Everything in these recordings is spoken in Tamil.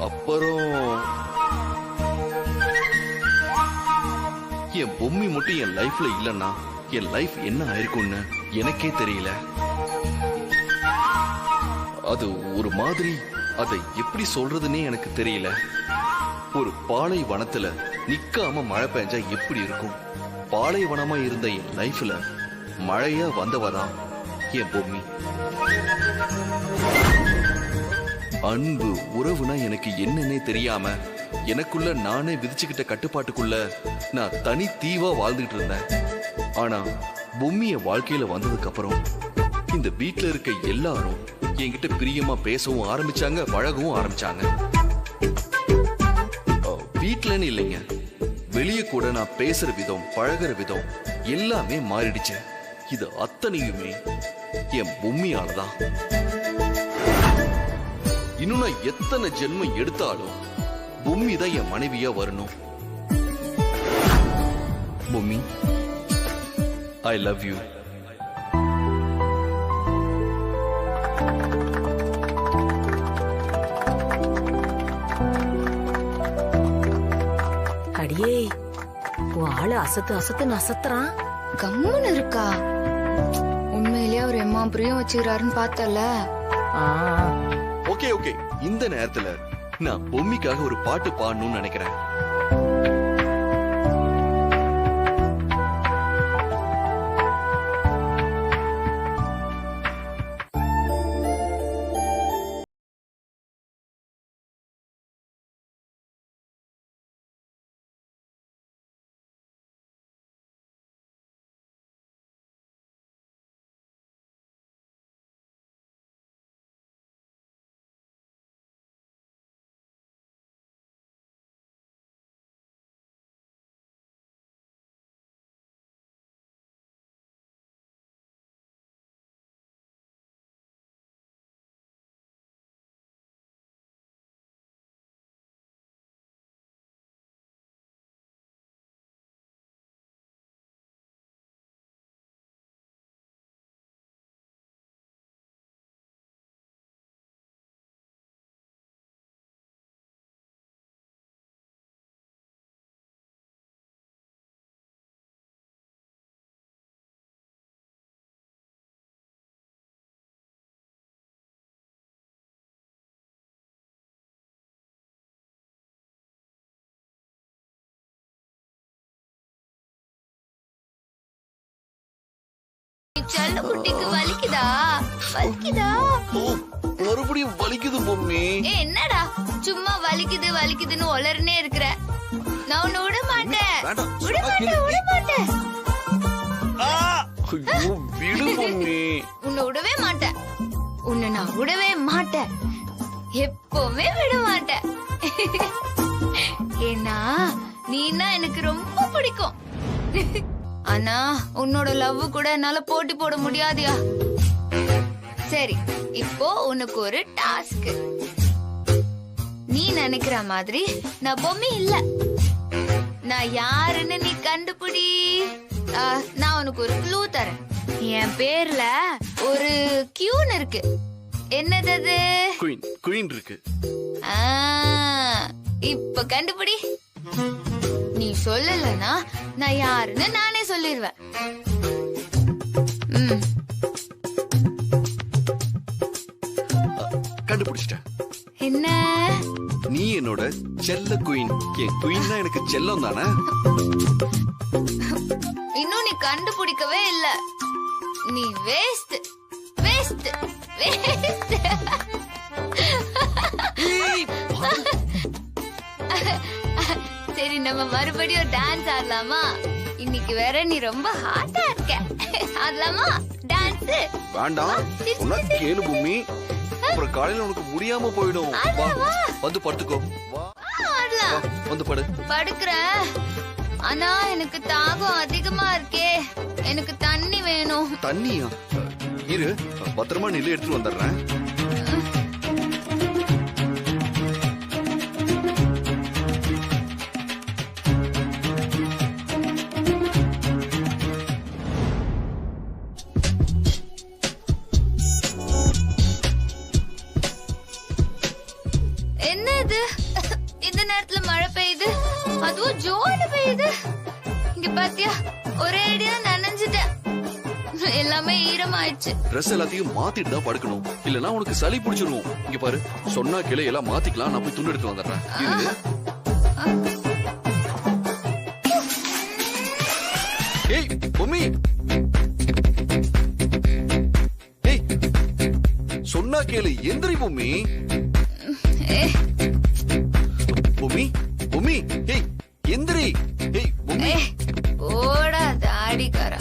அப்புறம் என் பொம்மி மட்டும் என் லைஃப்ல இல்லன்னா என் லைஃப் என்ன ஆயிருக்கும்னு எனக்கே தெரியல. அது ஒரு மாதிரி, அதை எப்படி சொல்றதுன்னே எனக்கு தெரியல. ஒரு பாலைவனத்துல நிக்காம மழை பெஞ்சா எப்படி இருக்கும்? பாலைவனமா இருந்த என் லைஃப்ல மழையா வந்தவதான் என் பொம்மி. அன்பு உறவுனா எனக்கு என்னன்னே தெரியாம எனக்குள்ள நானே விதிச்சுக்கிட்ட கட்டுப்பாட்டுக்குள்ள நான் தனி தீவா வாழ்ந்துட்டு இருந்தேன். ஆனா பொம்மிய வாழ்க்கையில வந்ததுக்கு அப்புறம் இந்த வீட்டுல இருக்க எல்லாரும் என்கிட்ட பிரியமா பேசவும் ஆரம்பிச்சாங்க, பழகவும் ஆரம்பிச்சாங்க. வீட்டுலன்னு இல்லைங்க, வெளியே கூட நான் பேசுற விதம், பழகுற விதம் எல்லாமே மாறிடுச்சு. இது அத்தனையுமே என் பொம்மியாலதான். இன்னும் நான் எத்தனை ஜென்மம் எடுத்தாலும் பொம்மி தான் என் மனைவியா வரணும். பொம்மி, ஐ லவ் யூ. அடியே, உன் ஆளு அசத்து அசத்துன்னு அசத்துறான். கம்முன்னு இருக்கா. உண்மையிலேயே அவர் எம்மா பிரியம் வச்சுக்கிறாருன்னு பார்த்தல. ஓகே ஓகே, இந்த நேரத்துல நான் பொம்மிக்காக ஒரு பாட்டு பாடணும்னு நினைக்கிறேன். செல்ல குட்டிக்கு வலிக்குதா? வலிக்குதா? மறுபடியும் வலிக்குது பொம்மி. என்னடா சும்மா வலிக்குது வலிக்குதுன்னு ஒளர்னே இருக்கிற? நான் உன்னை விட மாட்டேன், விட மாட்டேன், விட மாட்டேன். விடு பொம்மி. உன்னை விடவே மாட்டேன், உன்னை நான் விடவே மாட்டேன், எப்பவுமே விட மாட்டேன். ஏன்னா நீனா எனக்கு ரொம்ப பிடிக்கும். ஆனா உன்னோட லவ் கூட என்னால போட்டி போட முடியாதியா. சரி, இப்போ உனக்கு ஒரு டாஸ்க். நீ நினைக்கிற மாதிரி நான் பொம்மி இல்ல. நான் யாருன்னு நீ கண்டுபிடி. நான் உனக்கு ஒரு க்ளூ தரேன். என் பேர்ல ஒரு கியூன் இருக்கு. என்னது அது? குயின். குயின் இருக்கு. இப்ப கண்டுபிடி. நீ சொல்லலனா நான் யாருன்னு நானே சொல்லிடுவேன். கண்டுபிடிச்சிட்டேன். என்ன? நீ என்னோட செல்ல குயின். என் குயின்னா எனக்கு செல்லம் தானே? இன்னும் நீ கண்டுபிடிக்கவே இல்ல. நீ வேஸ்ட், வேஸ்ட், வேஸ்ட். சரி, நம்ம மறுபடியும் டான்ஸ் ஆடலாமா? இன்னைக்கு வேற நீ ரொம்ப ஹாட்டா இருக்க. ஆடலாமா டான்ஸ்? வேண்டாம், உனக்கு கேளு பூமி. அப்புறம் காலையில உனக்கு முடியாம போயிடும். வந்து படுத்துக்கோ. ஆடலாம். வந்து படு. படுக்கிறேன். ஆனா எனக்கு தாகம் அதிகமா இருக்கே. எனக்கு தண்ணி வேணும். தண்ணியா? இரு, பத்திரமா நிலை எடுத்துட்டு வந்துடுறேன். நேரத்துல மழை பெய்யுது, அதுவும் ஜோன்னு பெய்யுது. இங்க பாத்தியா, ஒரே அடியா நனைஞ்சிட்டேன், எல்லாமே ஈரமாயிடுச்சு. ட்ரெஸ் எல்லாத்தையும் மாத்திட்டு தான் படுக்கணும், இல்லனா உனக்கு சளி பிடிச்சிரும். இங்க பாரு, சொன்னா கிளை எல்லாம் மாத்திக்கலாம், நான் போய் துண்டு எடுத்து வந்துடுறேன். இரு. ஏய் பொம்மி, ஏய் சொன்னா கேளு, எந்திரி பொம்மி. பொம்மி பொம்மி, ஏய் எந்திரி. ஏய் பொம்மி, ஓடா தாடிக்காரா.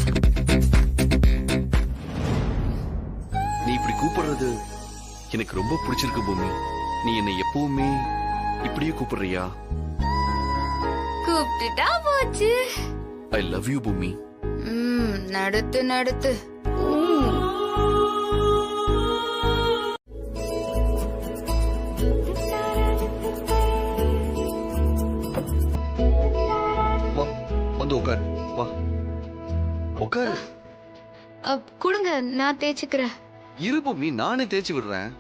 நீ இப்படி கூப்பிடுறது எனக்கு ரொம்ப பிடிச்சிருக்கு பொம்மி. நீ என்னை எப்பவுமே இப்படியே கூப்பிடுறியா? கூப்பிட்டுட்டா போச்சு. I love you Bommi. நடுத்து நடுத்து. வா வந்து உட்கார், வா உட்கார். கொடுங்க, நான் தேய்ச்சிக்கிறேன். இரு பொம்மி, நானே தேய்ச்சி விடுறேன்.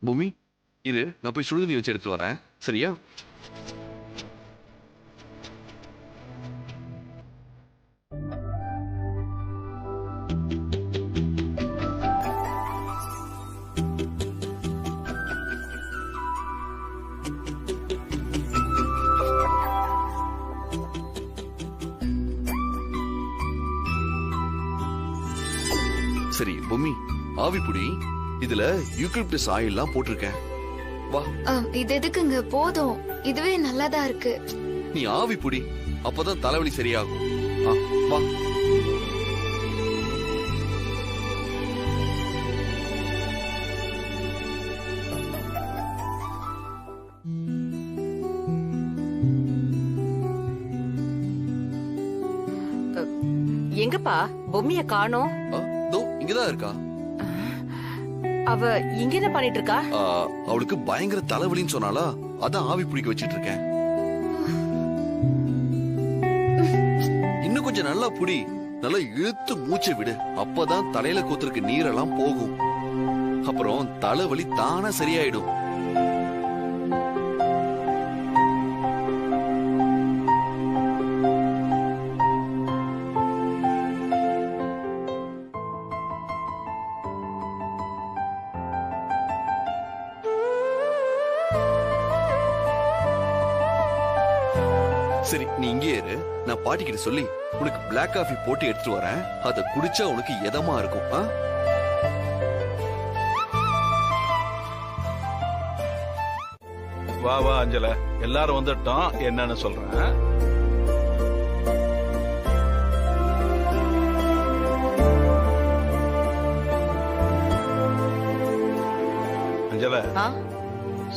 பூமி இரு, நான் போய் சுடுதண்ணி வச்சு எடுத்து வரேன், சரியா? சரி பூமி, ஆவி புடி. இதுல யூக்கலிப்டஸ் ஆயில்லாம் போட்டிருக்கேன். வா. இது எதுக்குங்க? போதும், இதுவே நல்லாதான் இருக்கு. நீ ஆவி புடி, அப்பதான் தலைவலி சரியாகும். வா. எங்கப்பா பொம்மிய காணோம்? இங்கதான் இருக்கா. அவ இங்க என்ன பண்ணிட்டு இருக்கா? அவளுக்கு பயங்கர தலைவலின்னு சொன்னாலா, அதான் ஆவி பிடிக்க வச்சிட்டு இருக்கேன். இன்னும் கொஞ்சம் நல்லா புடி, நல்லா இழுத்து மூச்சை விடு, அப்பதான் தலையில கோத்திருக்க நீரெல்லாம் போகும். அப்புறம் தலைவலி தானா சரியாயிடும். சரி, நீ இங்கே இரு, நான் பாட்டிக்கிட்ட சொல்லி உனக்கு பிளாக் காஃபி போட்டு எடுத்துட்டு வரேன். அதை குடிச்சா உனக்கு இதமா இருக்கும். வா வா அஞ்சல, எல்லாரும் வந்துட்டோம், என்னன்னு சொல்றேன். அஞ்சல,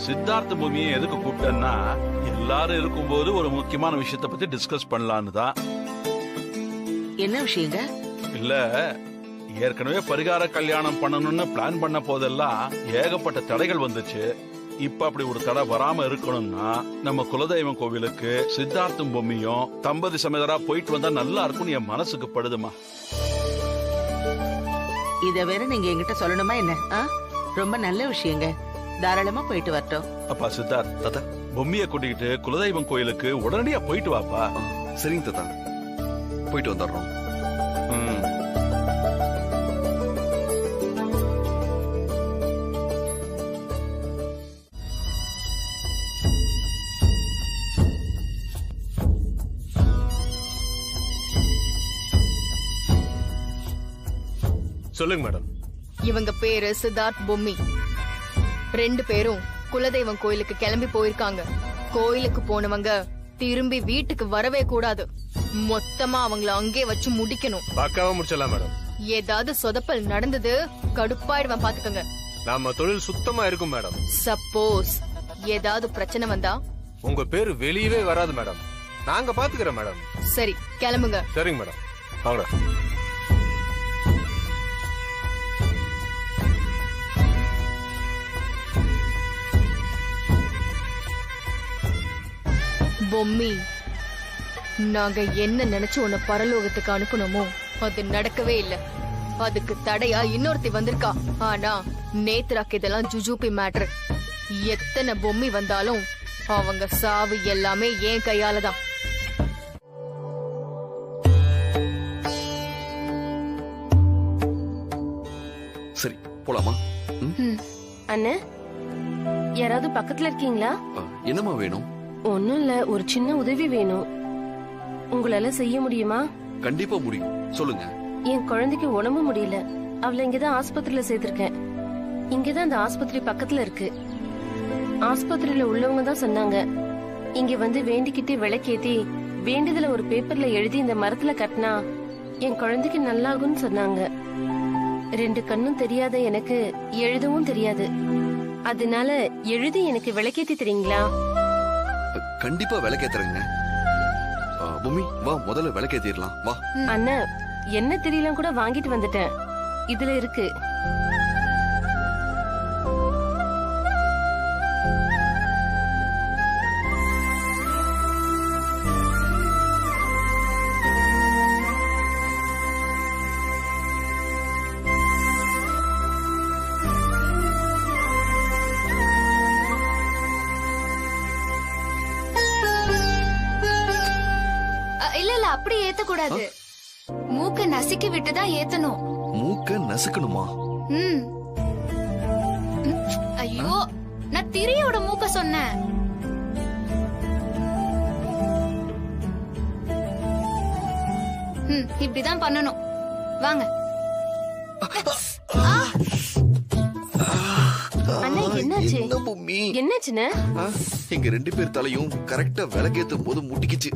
சித்தார்த்த பூமியை எதுக்கு கூப்பிட்டேன்னா, எல்லாரும் இருக்கும்போது ஒரு முக்கியமான விஷயத்தை பத்தி டிஸ்கஸ் பண்ணலான்னு தான். என்ன விஷயங்க? இல்ல, ஏற்கனவே பரிகார கல்யாணம் பண்ணணும்னு பிளான் பண்ண போதெல்லாம் ஏகப்பட்ட தடைகள் வந்துச்சு. இப்ப அப்படி ஒரு தடை வராம இருக்கணும்னா நம்ம குலதெய்வம் கோவிலுக்கு சித்தார்த்தும் பொம்மியும் தம்பதி சமேதரா போயிட்டு வந்தா நல்லா இருக்கும்னு என் மனசுக்கு படுதுமா. இத வேற நீங்க என்கிட்ட சொல்லணுமா என்ன? ரொம்ப நல்ல விஷயங்க, தாராளமா போயிட்டு வரட்டும். அப்பா சித்தார்த், தாத்தா பொம்மிய கூட்டிக்கிட்டு குலதெய்வம் கோயிலுக்கு உடனடியா போயிட்டு வாப்பா. சரிங்க தாத்தா, போயிட்டு வந்துடுறோம். சொல்லுங்க மேடம். இவங்க பேரு சித்தார்த் பொம்மி. 2 பேரும் குலதெய்வம் கோயிலுக்கு கிளம்பி போயிருக்காங்க. கோயிலுக்கு போனவங்க திரும்பி வீட்டுக்கு வரவே கூடாது. மொத்தமா அவங்கள அங்கே வச்சு முடிக்கணும். பக்காவா முடிச்சிடலாம் மேடம். ஏதாவது சொதப்பல் நடந்தது, கடுப்பாயிடுவேன் பாத்துக்கங்க. நம்ம தொழில் சுத்தமா இருக்கும் மேடம். சப்போஸ் ஏதாவது பிரச்சனை வந்தா உங்க பேரு வெளியவே வராது மேடம். நாங்க பாத்துக்கிறோம் மேடம். சரி, கிளம்புங்க. சரிங்க மேடம், வாங்க. பொம்மி, நாங்க என்ன நினைச்சு உன்னை பரலோகத்துக்கு அனுப்பணுமோ அது நடக்கவே இல்ல. அதுக்கு தடையா இன்னொருத்தி வந்திருக்கா. ஆனா நேத்ராக்கு இதெல்லாம் ஜுஜூபி மேட்ரு. எத்தனை பொம்மி வந்தாலும் அவங்க சாவு எல்லாமே என் கையால தான். சரி போலாமா? அண்ணே, யாராவது பக்கத்துல இருக்கீங்களா? என்னம்மா வேணும்? ஒண்ணும் இல்ல, ஒரு சின்ன உதவி வேணும். உங்களால செய்ய முடியுமா? கண்டிப்பா முடியும், சொல்லுங்க. என் குழந்தைக்கு உடம்பு முடியல. அவளை இங்கதான் ஆஸ்பத்திரியில சேர்த்திருக்கேன். இங்கதான் அந்த ஆஸ்பத்திரி பக்கத்துல இருக்கு. ஆஸ்பத்திரியில உள்ளவங்க தான் சொன்னாங்க, இங்க வந்து வேண்டிக்கிட்டு விளக்கேத்தி வேண்டுதல ஒரு பேப்பர்ல எழுதி இந்த மரத்துல கட்டினா என் குழந்தைக்கு நல்லாகும்னு சொன்னாங்க. 2 கண்ணும் தெரியாத எனக்கு எழுதவும் தெரியாது. அதனால எழுதி எனக்கு விளக்கேத்தி தரீங்களா? கண்டிப்பா விளக்கேத்துறேங்க. பூமி வா, முதல்ல விளக்கேத்திடலாம் வா. அண்ணா, என்ன தெரியலாம் கூட வாங்கிட்டு வந்துட்டேன். இதுல இருக்கு. இல்ல அப்படி ஏத்த கூடாது. மூக்க நசுக்கி விட்டுதான் ஏத்தணும். மூக்க நசுக்கணுமா? ஐயோ, நான் திரியோட மூக்க சொன்னேன். இப்படிதான் பண்ணணும். வாங்க. அண்ணா, என்னாச்சு? என்ன பூமி? என்னாச்சுன்னு? எங்க 2 பேர் தலையும் கரெக்டா விளக்கேத்தும் போது முட்டிக்கிச்சு.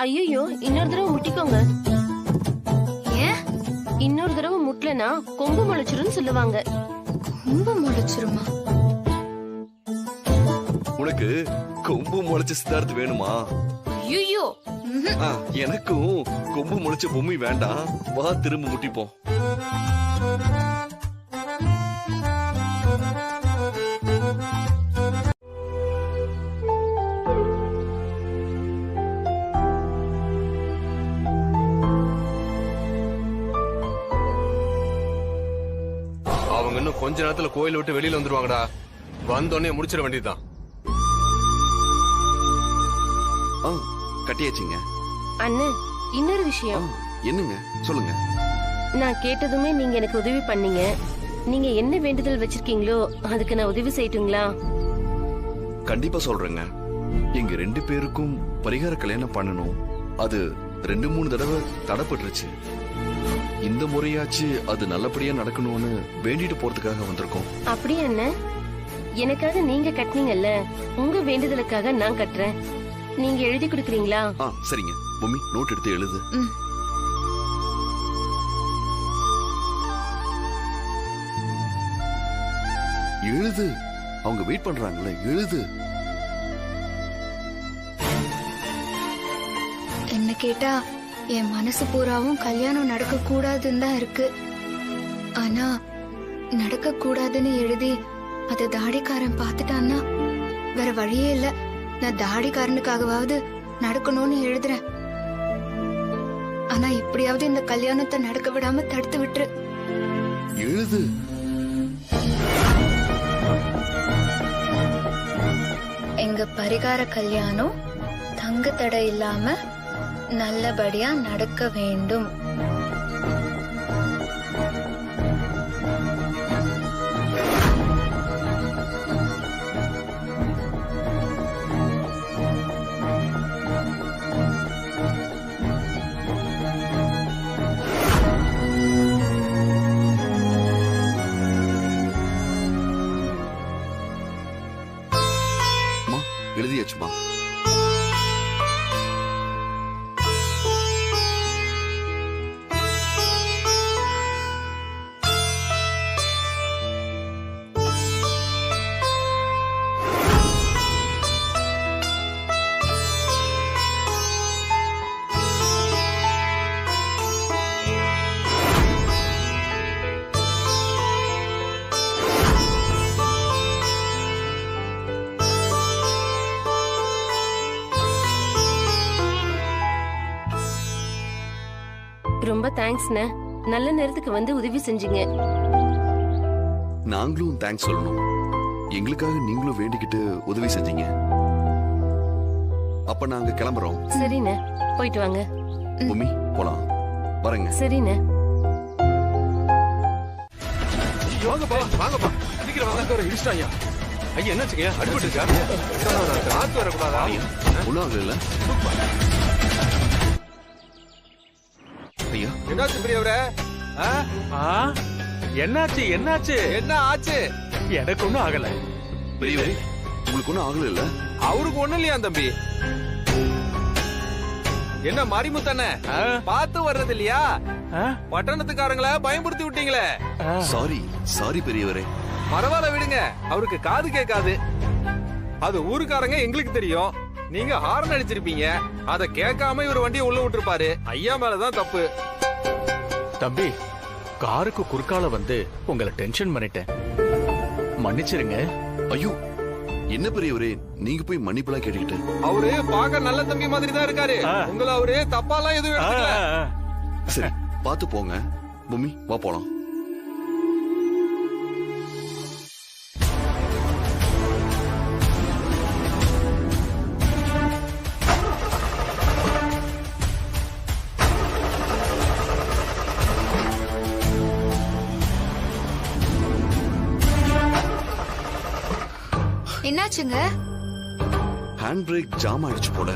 ஐயோ, இன்னொரு தடவை முட்டிக்கோங்க. ஏன்? இன்னொரு தடவை முட்டலனா கொம்பு முளைச்சிரும் சொல்லுவாங்க. கொம்பு முளைச்சிருமா? உனக்கு கொம்பு முளைச்ச சித்தார்த்து வேணுமா? ஐயோ, எனக்கும் கொம்பு முளைச்ச பொம்மி வேண்டாம். வா, திரும்ப முட்டிப்போம். அவங்க இன்னும் கொஞ்ச நேரத்துல கோயில விட்டு வெளியில வந்துருவாங்கடா. வந்தோடனே முடிச்சிட வேண்டியதுதான். கட்டியாச்சுங்க. அண்ணன், இன்னொரு விஷயம். என்னங்க? சொல்லுங்க. நான் கேட்டதுமே நீங்க எனக்கு உதவி பண்ணீங்க. நீங்க என்ன வேண்டுதல் வச்சிருக்கீங்களோ அதுக்கு நான் உதவி செய்யட்டுங்களா? கண்டிப்பா சொல்றேங்க. எங்க 2 பேருக்கும் பரிகார கல்யாணம் பண்ணணும். அது 2-3 தடவை தடைப்பட்டுருச்சு. இந்த முறையாச்சு அது நல்லபடியா நடக்கணும்னு வேண்டிட்டு போறதுக்காக வந்திருக்கோம். அப்படியே அண்ணன், எனக்காக நீங்க கட்டினீங்கல்ல, உங்க வேண்டுதலுக்காக நான் கட்டுறேன். நீங்க எழுதி கொடுக்கறீங்களா? சரிங்க. பூமி, நோட் எடுத்து எழுது. எழுது. அவங்க வெயிட் பண்றாங்கல்ல, எழுது. என்ன கேட்டா என் மனசு பூராவும் கல்யாணம் நடக்க கூடாதுன்னு தான் இருக்கு. ஆனா நடக்க கூடாதுன்னு எழுதி அத தாடிக்காரன் பாத்துட்டான்னா வேற வழியே இல்ல. நான் தாடிக்காரனுக்காகவாவது நடக்கணும்னு எழுதுறேன். ஆனா இப்படியாவது இந்த கல்யாணத்தை நடக்க விடாம தடுத்து விட்டுரு. எழுது. எங்க பரிகார கல்யாணம் தங்கு தடை இல்லாம நல்லபடியா நடக்க வேண்டும். எழுதியாச்சுமா? ரொம்ப தேங்க்ஸ்ண்ணே. நல்ல நேரத்துக்கு வந்து உதவி செஞ்சீங்க. நாங்களும் தேங்க்ஸ் சொல்லணும். எங்களுக்காக நீங்களும் வேண்டிக்கிட்டு உதவி செஞ்சீங்க. அப்ப நாங்க கிளம்புறோம். சரிண்ணே, போயிட்டு வாங்க. பூமி போலாம். வரேங்க. சரிண்ணே. வாங்கப்பா வாங்கப்பா சீக்கிரம் வாங்க. இடிச்சிட்டாங்க. ஐயா என்னாச்சுங்க? அடிபட்டு இருக்கா? காத்து வரக்கூடாதா? ஒன்றும் ஆகல. ஐயா என்னாச்சு பெரியவரே? என்னாச்சு என்னாச்சு? என்ன ஆச்சு? எனக்கு ஒண்ணும் ஆகல. பெரியவரே, உங்களுக்கு ஒன்றும் ஆகல இல்ல? அவருக்கு ஒண்ணு இல்லையா தம்பி? என்ன மாரிமுத்தண்ணே பார்த்து வர்றது இல்லையா? பட்டணத்துக்காரங்கள பயன்படுத்தி விட்டீங்களே. சாரி பெரியவரே. பரவாயில்ல விடுங்க, அவருக்கு காது கேட்காது. அது ஊருக்காரங்க எங்களுக்கு தெரியும். நீங்க ஹார்ன் அடிச்சிருப்பீங்க, அத கேட்காம இவர் வண்டியை உள்ள விட்டுருப்பாரு. ஐயா மேலதான் தப்பு. தம்பி, காருக்கு குறுக்கால வந்து உங்களை டென்ஷன் பண்ணிட்டேன், மன்னிச்சிருங்க. ஐயோ, என்ன பெரியவரே நீங்க போய் மன்னிப்புலாம் கேட்டுக்கிட்டு? அவரு பாக்க நல்ல தம்பி மாதிரி தான் இருக்காரு. உங்களை அவரு தப்பாலாம் எதுவும் எடுத்துக்கல. சரி, பாத்து போங்க. பூமி வா போலாம். என்னாச்சுங்க? ஹேண்ட் பிரேக் ஜாம் ஆயிடுச்சு போல.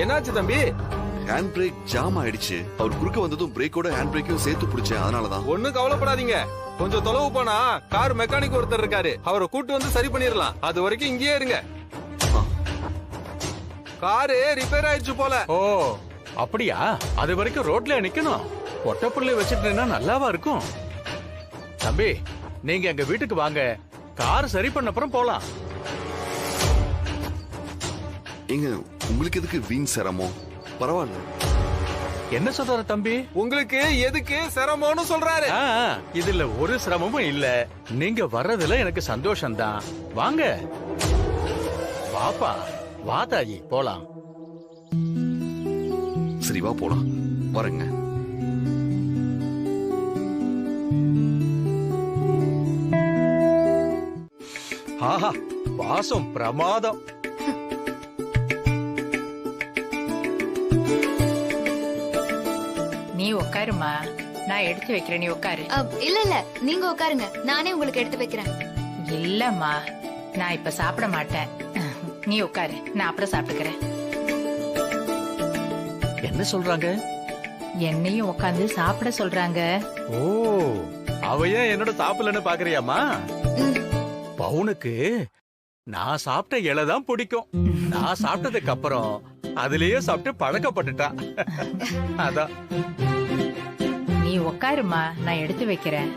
என்னாச்சு தம்பி? ஹேண்ட் பிரேக் ஜாம் ஆயிடுச்சு. அவர் குறுக்க வந்ததும் பிரேக்கோட ஹேண்ட் பிரேக்கையும் சேர்த்து பிடிச்சேன், அதனாலதான். ஒண்ணும் கவலைப்படாதீங்க, கொஞ்சம் தொலைவு போனா கார் மெக்கானிக் ஒருத்தர் இருக்காரு, அவரை கூட்டு வந்து சரி பண்ணிடலாம். அது வரைக்கும் இங்கேயே இருங்க. காரு ரிப்பேர் ஆயிடுச்சு போல. ஓ அப்படியா? அது வரைக்கும் ரோட்ல நிக்கணும்? பொட்டப்புள்ளை வச்சுட்டு நல்லாவா இருக்கும்? தம்பி, நீங்க எங்க வீட்டுக்கு வாங்க, கார் சரி பண்ண அப்புறம் போலாம். எங்க உங்களுக்கு எதுக்கு வீண் சிரமம்? பரவாயில்ல. என்ன சொல்றாரு தம்பி? உங்களுக்கு எதுக்கு சிரமம்னு சொல்றாரு. இதுல ஒரு சிரமமும் இல்ல. நீங்க வர்றதுல எனக்கு சந்தோஷம்தான். வாங்க. வாப்பா, வா தாயி, போலாம். சரி வா போலாம். வரேங்க. ஆஹா, வாசம் பிரமாதம். நீ உட்காருமா, நான் எடுத்து வைக்கிறேன். நீ உட்காரு. இல்ல இல்ல, நீங்க உட்காருங்க, நானே உங்களுக்கு எடுத்து வைக்கிறேன். இல்லம்மா, நான் இப்ப சாப்பிட மாட்டேன். நீ உட்காரு, நான் அப்புறம் சாப்பிட்டுக்கிறேன். என்ன சொல்றாங்க? என்னையும் உட்காந்து சாப்பிட சொல்றாங்க. ஓ, அவ ஏன் என்னோட சாப்பிடலன்னு பாக்குறியாமா? பவுனுக்கு நான் சாப்பிட்ட இலைதான் பிடிக்கும். நான் சாப்பிட்டதுக்கு அப்புறம் அதுலயே சாப்பிட்டு பழக்கப்பட்டுட்டா. அதான். நீ உட்காருமா, நான் எடுத்து வைக்கிறேன்.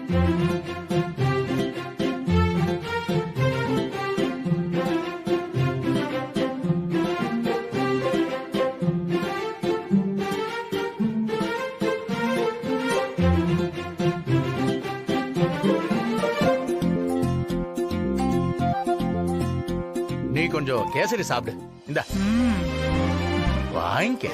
நீ கொஞ்சம் கேசரி சாப்பிடு. இந்த வாங்கிக்க.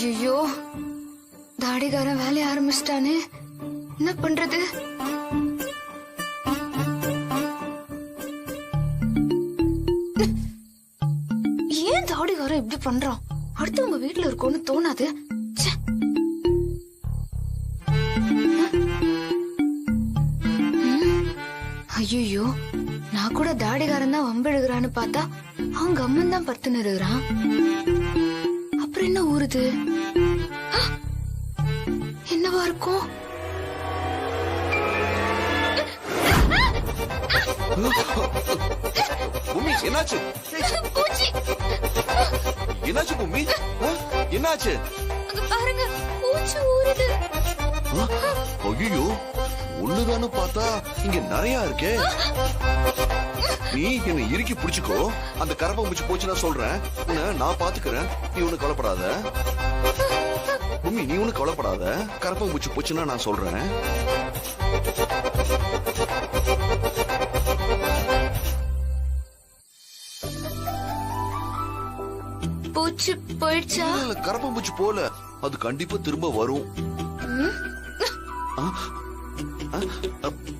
ஐயோ, தாடிகாரன் வேலைய ஆரம்பிச்சிட்டானே, என்ன பண்றது? ஏன் தாடிகாரன் இப்படி பண்றான்? அடுத்தவங்க வீட்டுல இருக்கோன்னு தோணாது. ச்சே. ஐயோ, நான் கூட தாடிகாரன் தான் வம்பெழுகிறான்னு பார்த்தா அவங்க அம்மன் தான் படுத்துன்னு இருக்கிறான். அப்புறம் என்ன ஊறுது? என்னவா இருக்கும்? பூமி என்னாச்சு? என்னாச்சு பூமி? என்னாச்சு? பாருங்க, பூச்சி ஊறுது. ஐயோ, ஒண்ணுதானு பார்த்தா இங்க நிறைய இருக்கே. நீ என்ன இறுக்கி பிடிச்சுக்கோ, அந்த கரப்பாம்பூச்சி போச்சு நான் சொல்றேன், நான் பாத்துக்கிறேன், நீ ஒண்ணு கவலைப்படாத. பூமி நீ ஒண்ணு கவலைப்படாத, கரப்பாம்பூச்சி போச்சுன்னா நான் சொல்றேன். பூச்சி போயிடுச்சா? கரப்பாம்பூச்சி போல, அது கண்டிப்பா திரும்ப வரும்.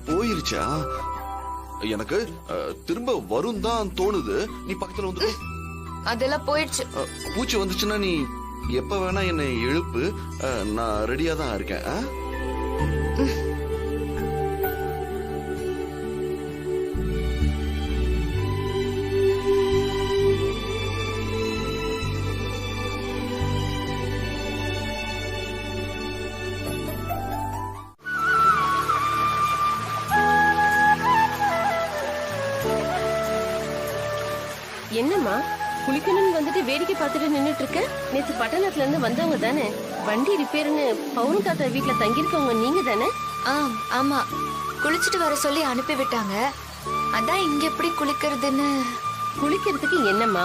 போயிருச்சா? எனக்கு திரும்ப வரும் தான் தோணுது. நீ பக்கத்துல வந்து அதெல்லாம் போயிடுச்சு. பூச்சி வந்துச்சுன்னா நீ எப்ப வேணா என்னை எழுப்பு, நான் ரெடியா தான் இருக்கேன். என்னம்மா குளிக்கணும்னு வந்துட்டு வேடிக்கை பார்த்துட்டு நின்னுட்டு இருக்க? நேத்து பட்டணத்துல இருந்து வந்தவங்க தானே? வண்டி ரிப்பேர்னு பவுன் தாத்தா வீட்டுல தங்கியிருக்கவங்க நீங்க தானே? ஆமா, குளிச்சுட்டு வர சொல்லி அனுப்பி விட்டாங்க. அதான் இங்க எப்படி குளிக்கிறதுன்னு. குளிக்கிறதுக்கு என்னம்மா,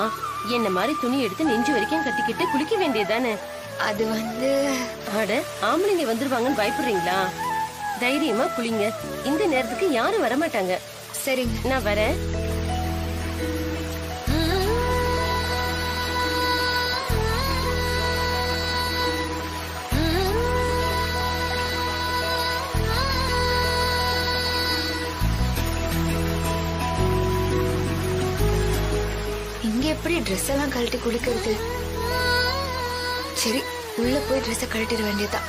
என்ன மாதிரி துணி எடுத்து நெஞ்சு வரைக்கும் கட்டிக்கிட்டு குளிக்க வேண்டியதானே? அது வந்து அட, ஆம்பளைங்க வந்துருவாங்கன்னு பயப்படுறீங்களா? தைரியமா குளிங்க, இந்த நேரத்துக்கு யாரும் வரமாட்டாங்க. சரிங்க, நான் வரேன். இங்க எப்படி ட்ரெஸ் எல்லாம் கழட்டி குளிக்கிறது? சரி, உள்ள போய் ட்ரெஸ் கழட்டிட வேண்டியதான்.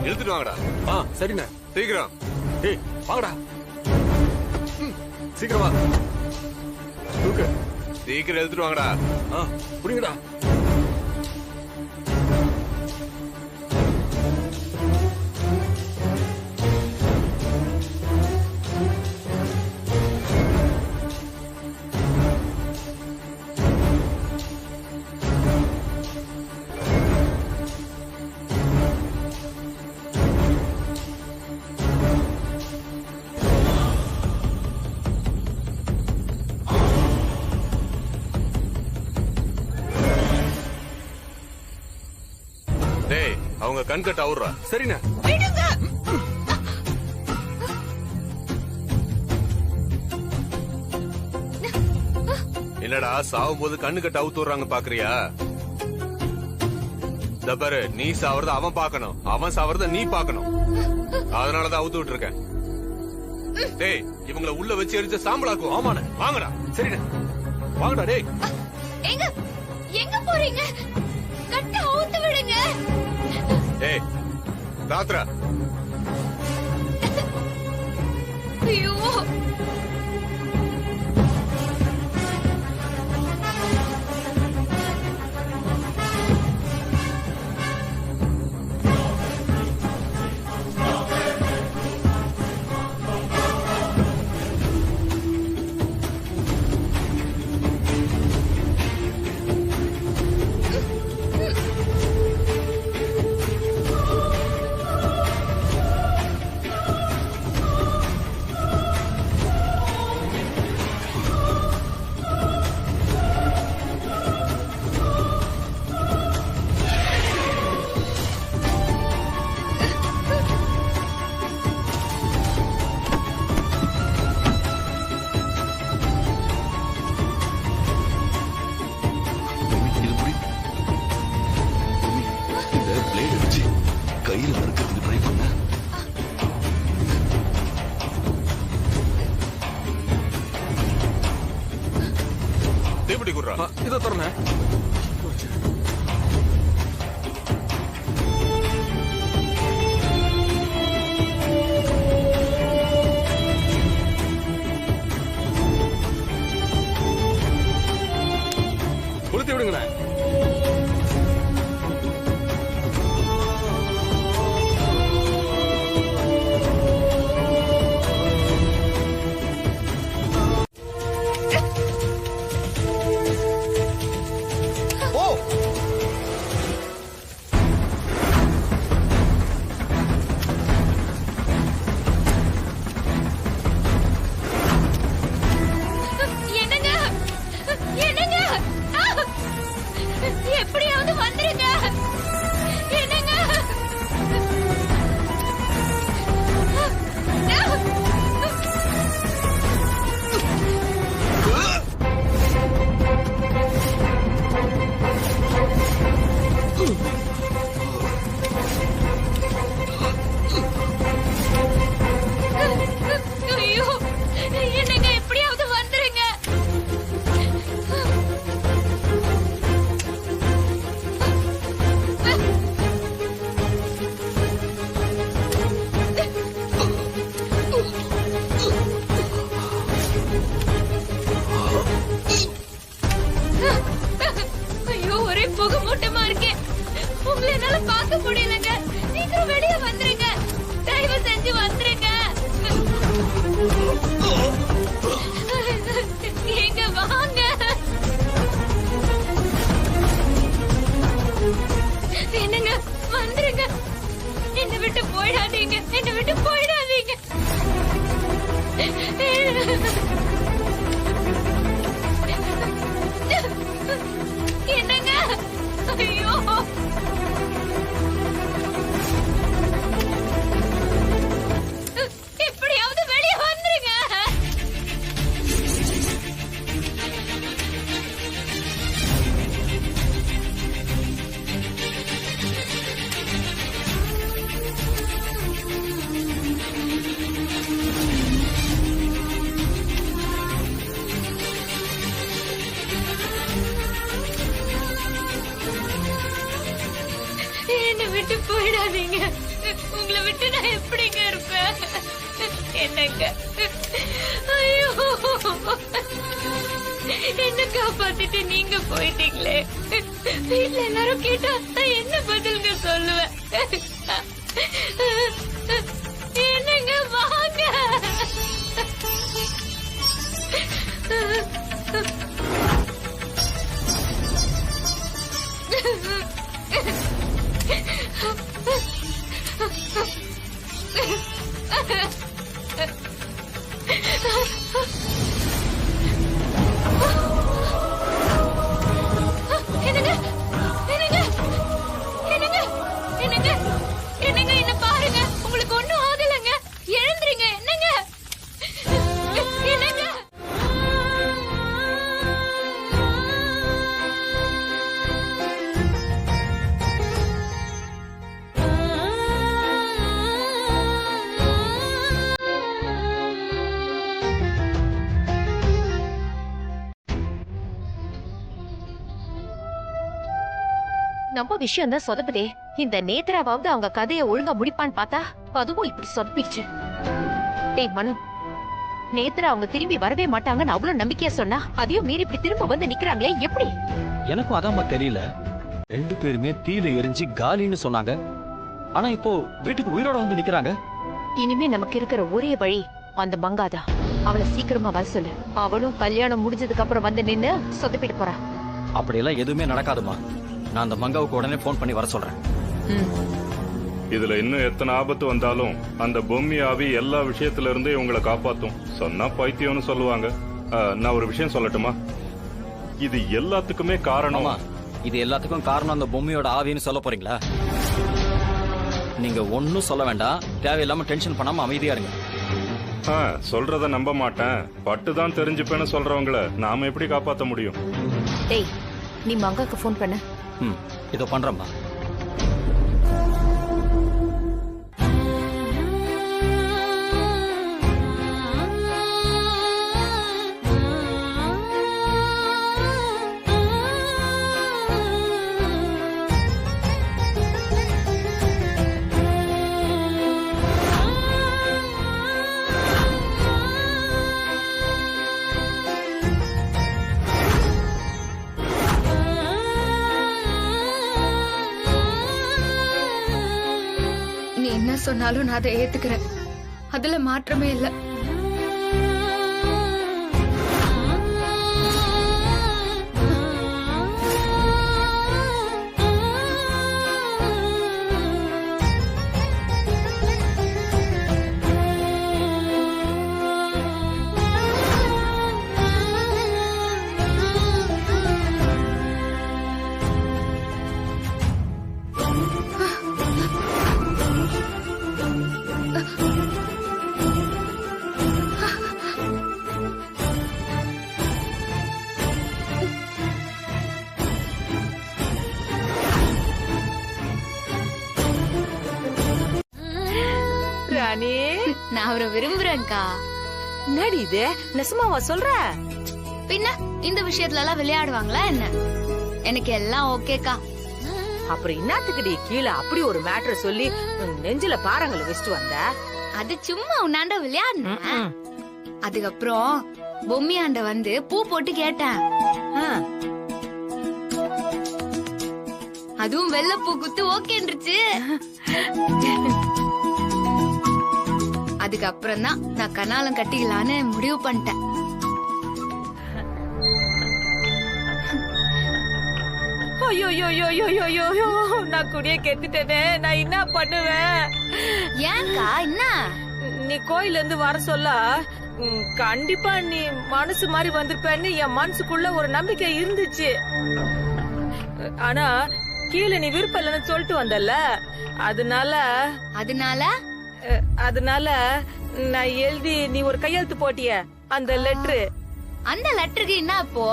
இழுத்துட்டு வாங்கடா. சரிண்ணே, சீக்கிரம். ஏய் வாங்கடா, சீக்கிரம் வா. சீக்கிரம் எடுத்துட்டு வாங்கடா. புரியுங்கடா. அவங்க கண்கட்ட அவுறா. சரிண்ணா. என்னடா சாவும் போது கண்ணு கட்ட அவுத்து விடுறாங்க பாக்குறியா? பாரு, நீ சாவறத அவன் பாக்கணும், அவன் சாவறத நீ பாக்கணும். அதனாலதான் அவுத்து விட்டு இருக்கேன். டேய், இவங்கள உள்ள வச்சு எரிச்ச சாம்பலாக்கும். ஆமாண்ணே, வாங்கடா. சரிண்ணே, வாங்கடா. டேய், எங்க போறீங்க? கட்ட அவுத்து விடுங்க. ஏய் ராத்ரா. ஐயோ, கதவை திறங்க. கொளுத்தி விடுங்கண்ணே. என்னங்க என்னங்க எப்படியாவது வந்துருங்க. என்னங்க ஐயோ என்னங்க எப்படியாவது வந்துருங்க. ஐயோ ஒரே புகை மூட்டமா இருக்கேன். உங்களை என்னால பார்க்க முடியலங்க. சீக்கிரம் வெளியே வந்துருங்க. தயவு செஞ்சு வந்துருங்க. எங்க வாங்க. என்னங்க வந்துருங்க. என்னை விட்டு போயிடாதீங்க. என்னை விட்டு போயிடாதீங்க. என்னங்க ஐயோ எப்படியாவது வெளியே வந்துருங்க. என்னை விட்டு போயிடாதீங்க. உங்களை விட்டு நான் எப்படிங்க இருப்பேன்? என்னங்க ஐயோ என்ன காப்பாத்திட்டு நீங்க போயிட்டீங்களே. வீட்டுல எல்லாரும் கேட்டா நான் என்ன பதிலுங்க சொல்லுவேன்? என்னங்க வாங்க. என்னங்க என்னங்க என்னங்க என்னங்க என்னங்க என்ன பாருங்க. உங்களுக்கு ஒண்ணும் ஆகலங்க. எழுந்துருங்க. என்னங்க என்னங்க நம்ம விஷயம் தான் சொதப்புதே. இந்த நேத்ராவாவது அவங்க கதையை ஒழுங்கா முடிப்பான்னு பார்த்தா அதுவும் இப்படி சொதப்பிச்சு. டேய் மனு, நேத்ரா அவங்க திரும்பி வரவே மாட்டாங்கன்னு அவ்வளவு நம்பிக்கையா சொன்னா அதையும் மீறி இப்படி திரும்ப வந்து நிக்கிறாங்களே எப்படி? எனக்கும் அதாம்மா தெரியல. 2 பேருமே தீயில எரிஞ்சு காலின்னு சொன்னாங்க. ஆனா இப்போ வீட்டுக்கு உயிரோட வந்து நிக்கிறாங்க. இனிமே நமக்கு இருக்கிற ஒரே வழி அந்த மங்காதா. அவளை சீக்கிரமா வர சொல்லு. அவளும் கல்யாணம் முடிஞ்சதுக்கு அப்புறம் வந்து நின்னு சொதப்பிட்டு போறா. அப்படியெல்லாம் எதுவுமே நடக்காதுமா. நான் அந்த மங்காவுக்கு உடனே போன் பண்ணி வர சொல்றேன். இதுல இன்னும் எத்தனை ஆபத்து வந்தாலும் அந்த பொம்மி ஆவி எல்லா விஷயத்துல இருந்தே உங்களை காப்பாத்தும். சொன்னா பைத்தியம்னு சொல்லுவாங்க. நான் ஒரு விஷயம் சொல்லட்டுமா? இது எல்லாத்துக்குமே காரணம். இது எல்லாத்துக்கும் காரணம் அந்த பொம்மையோட ஆவின்னு சொல்ல போறீங்களா? நீங்க ஒன்னும் சொல்ல வேண்டாம். தேவையில்லாம டென்ஷன் பண்ணாம அமைதியா இருங்க. சொல்றத நம்ப மாட்டேன், பட்டுதான் தெரிஞ்சுப்பேன்னு சொல்றவங்கள நாம எப்படி காப்பாத்த முடியும்? டேய், நீ மங்காக்கு போன் பண்ண. இதோ பண்றேம்மா. சொன்னாலும் நான் அதை ஏத்துக்கிறேன். அதுல மாற்றமே இல்ல. ராணி, நான் அவரை விரும்புறேன்க்கா. என்னடி இது? நெசமாவா சொல்ற? பின்ன இந்த விஷயத்துல எல்லாம் விளையாடுவாங்களா என்ன? எனக்கு எல்லாம் ஓகேக்கா. அப்புறம் என்னத்துக்குடி கீழே அப்படி ஒரு மேட்டர் சொல்லி நெஞ்சில பாறங்களை வச்சுட்டு வந்த? அது சும்மா உன்னாண்ட விளையாடுனேன். அதுக்கப்புறம் பொம்மியாண்ட வந்து பூ போட்டு கேட்டேன். அதுவும் வெள்ளை பூ குத்து ஓகேன்றுச்சு. அதுக்கப்புறம் தான் நான் கனாலம் கட்டிக்கலான்னு முடிவு பண்ணிட்டேன். ஐயோ, நான் குடிய கெத்துட்டேனே, நான் என்ன பண்ணுவேன்? ஏன்க்கா என்ன? நீ கோயில இருந்து வர சொல்ல கண்டிப்பா நீ மனசு மாதிரி வந்திருப்பேன்னு என் மனசுக்குள்ள ஒரு நம்பிக்கை இருந்துச்சு. ஆனா கீழே நீ விருப்பம் இல்லைன்னு சொல்லிட்டு வந்தல, அதனால நான் எழுதி நீ ஒரு கையெழுத்து போட்டிய அந்த லெட்டரு. அந்த லெட்டருக்கு என்ன இப்போ?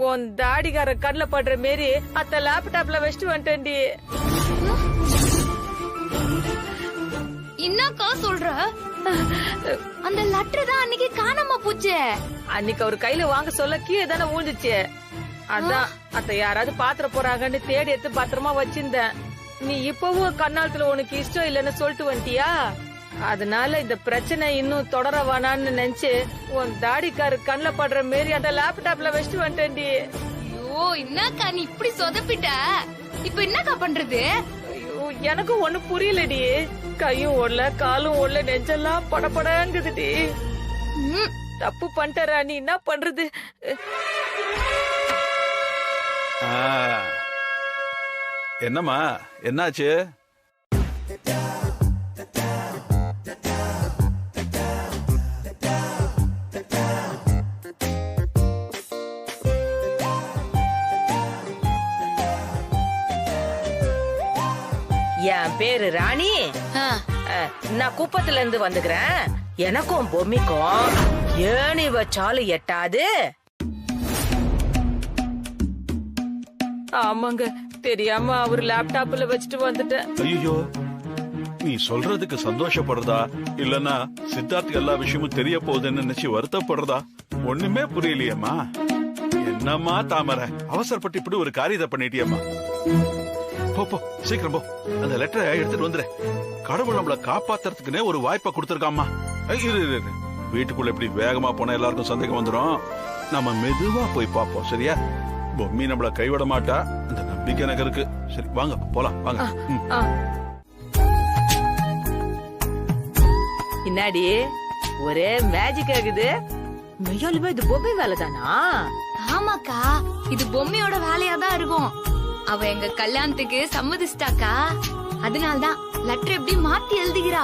உன் தாடிகார கண்ணுல படுற மாரி அத்த லேப்டாப்ல வச்சுட்டு வந்துட்டேன்டி. என்னக்கா சொல்ற? அந்த லெட்டர் தான் அன்னைக்கு காணாம போச்சு. அன்னைக்கு அவர் கையில வாங்க சொல்ல கீழே தானே ஊழ்ந்துச்சு. அதான் அத்த யாராவது பாத்திர போறாங்கன்னு தேடி எடுத்து பத்திரமா வச்சிருந்தேன். நீ இப்பவும் கண்ணாலத்துல உனக்கு இஷ்டம் இல்லன்னு சொல்லிட்டு வந்துட்டியா? அதனால இந்த பிரச்சனை இன்னும் தொடர வேணான்னு நினைச்சு உன் தாடிக்காரு கண்ணுல படுற மாரி அந்த லேப்டாப்ல வச்சுட்டு வந்துட்டேன்டி. ஐயோ, என்னக்கா நீ இப்படி சொதப்பிட்ட? இப்ப என்னக்கா பண்றது? ஐயோ, எனக்கும் ஒண்ணு புரியலடி. கையும் ஓடல, காலும் ஓடல, நெஞ்செல்லாம் படபடங்குதுடி. தப்பு பண்ணிட்டா, நீ என்ன பண்றது? என்னம்மா, என்னாச்சு? என் பேரு ராணி. நான் குப்பத்துல இருந்து வந்துக்கிறேன். எனக்கும் பொம்மிக்கும் ஏணி வச்சாலும் எட்டாது. ஆமாங்க, தெரியாம அவர் லேப்டாப்ல வச்சுட்டு வந்துட்டேன். ஐயோ, நீ சொல்றதுக்கு சந்தோஷப்படுறதா இல்லனா சித்தார்த்துக்கு எல்லா விஷயமும் தெரிய போகுதுன்னு நினைச்சு வருத்தப்படுறதா ஒண்ணுமே புரியலையம்மா. என்னம்மா தாமரை, அவசரப்பட்டு இப்படி ஒரு காரியத்தை பண்ணிட்டியம்மா. போ சீக்கிரம் போ, அந்த லெட்டரை எடுத்துட்டு வந்துரு. கடவுள் நம்மள காப்பாத்துறதுக்குன்னே ஒரு வாய்ப்பை கொடுத்துருக்காமா. வீட்டுக்குள்ள இப்படி வேகமா போனா எல்லாருக்கும் சந்தேகம் வந்துடும். நம்ம மெதுவா போய் பாப்போம், சரியா? பொம்மி நம்மள கைவிட மாட்டா, அந்த நம்பிக்கை எனக்கு இருக்கு. சரி வாங்க போலாம், வாங்க. என்னாடி ஒரே மேஜிக் ஆகுது? மெய்யாலுமே இது பொம்மை வேலைதானா? ஆமாக்கா, இது பொம்மையோட வேலையாதான் இருக்கும். அவ எங்க கல்யாணத்துக்கு சம்மதிச்சிட்டாக்கா. அதனால்தான் லெட்டர் எப்படி மாத்தி எழுதுகிறா.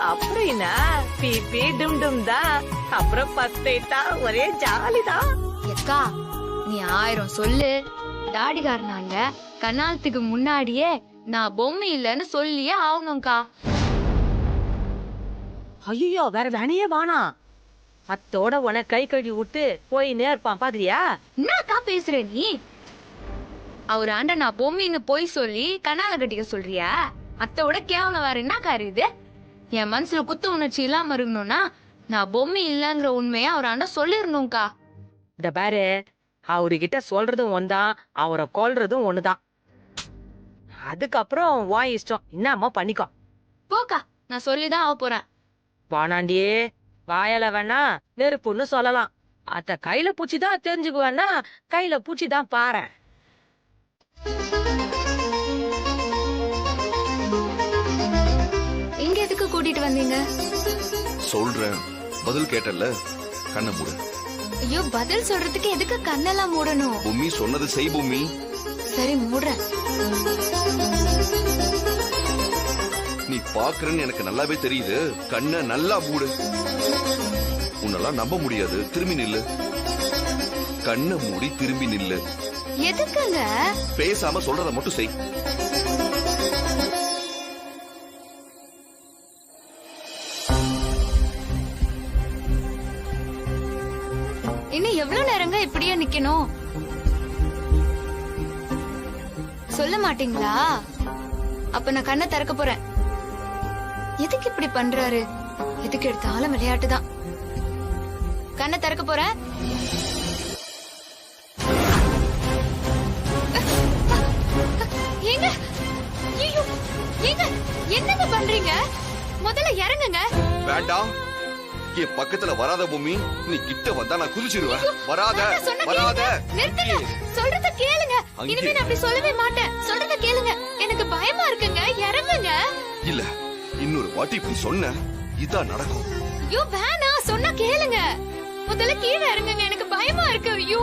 அப்படின்னா பிபி டும் டும் தான். அப்புறம் பத்தேட்டா ஒரே ஜாலிதான். அக்கா, நீ 1000 சொல்லு. தாடிகாரனாங்க கல்யாணத்துக்கு முன்னாடியே நான் பொம்மை இல்லன்னு சொல்லியே ஆகணும்க்கா. ஐயோ, வேற வேணையே வானா. அத்தோட உன கை கழுவி விட்டு போய் நேர்ப்பான் பாக்குறியா? என்னக்கா பேசுற நீ? அவர் ஆண்ட நான் பொம்மின்னு போய் சொல்லி கண்ணால கட்டிக்க சொல்றியா? அத்தோட கேவலம் வேற என்னக்கா இருக்குது? என் மனசுல குத்து உணர்ச்சி இல்லாம இருக்கணும்னா நான் பொம்மை இல்லங்கிற உண்மையா அவர் ஆண்ட சொல்லிடணும்க்கா. இந்த பாரு, அவர்கிட்ட சொல்றதும் ஒன்தான், அவரை கொல்றதும் ஒண்ணுதான். அதுக்கப்புறம் வா இஷ்டம், என்னம்மா பண்ணிக்கோ. போக்கா, நான் சொல்லிதான் ஆக போறேன். வானாண்டியே, வாயால வேணா நெருப்புன்னு சொல்லலாம். அத்த கையில பூச்சிதான் தெரிஞ்சுக்குவேன்னா கையில பூச்சிதான் பாரு. சொல்றேன், பதில் கேட்டல, கண்ணை மூடு. ஐயோ, பதில் சொல்றதுக்கு எதுக்கு கண்ணெல்லாம் மூடணும்? பூமி சொன்னது செய் பூமி. சரி, மூடுறேன். நீ பாக்குறன்னு எனக்கு நல்லாவே தெரியுது. கண்ணை நல்லா மூடு. உன்னெல்லாம் நம்ப முடியாது. திரும்பி நில்லு. கண்ணை மூடி திரும்பி நில்லு. எதுக்குங்க? பேசாம சொல்றத மட்டும் செய். இன்னும் எவ்வளவு நேரங்க இப்படியே நிக்கணும்? சொல்ல மாட்டீங்களா? அப்ப நான் கண்ணை திறக்க போறேன். எதுக்கு இப்படி பண்றாரு? எதுக்கு எடுத்தாலும் விளையாட்டுதான். கண்ணை திறக்க போறேன். ஏங்க, ஐயோ, ஏங்க, என்னங்க பண்றீங்க? முதல்ல இறங்குங்க. வேண்டாம், என் பக்கத்துல வராத பூமி. நீ கிட்ட வந்தா நான் குதிச்சிருவேன். வராத, சொன்ன வராத. கேளுங்க. நிறுத்துங்க. சொல்றத கேளுங்க. இனிமே நான் அப்படி சொல்லவே மாட்டேன். சொல்றத கேளுங்க. எனக்கு பயமா இருக்குங்க. இறங்குங்க. இல்ல, இன்னொரு வாட்டி இப்படி சொன்ன இதான் நடக்கும். ஐயோ, வேணாம். சொன்னா கேளுங்க. முதல்ல கீழே இறங்குங்க. எனக்கு பயமா இருக்கு. ஐயோ,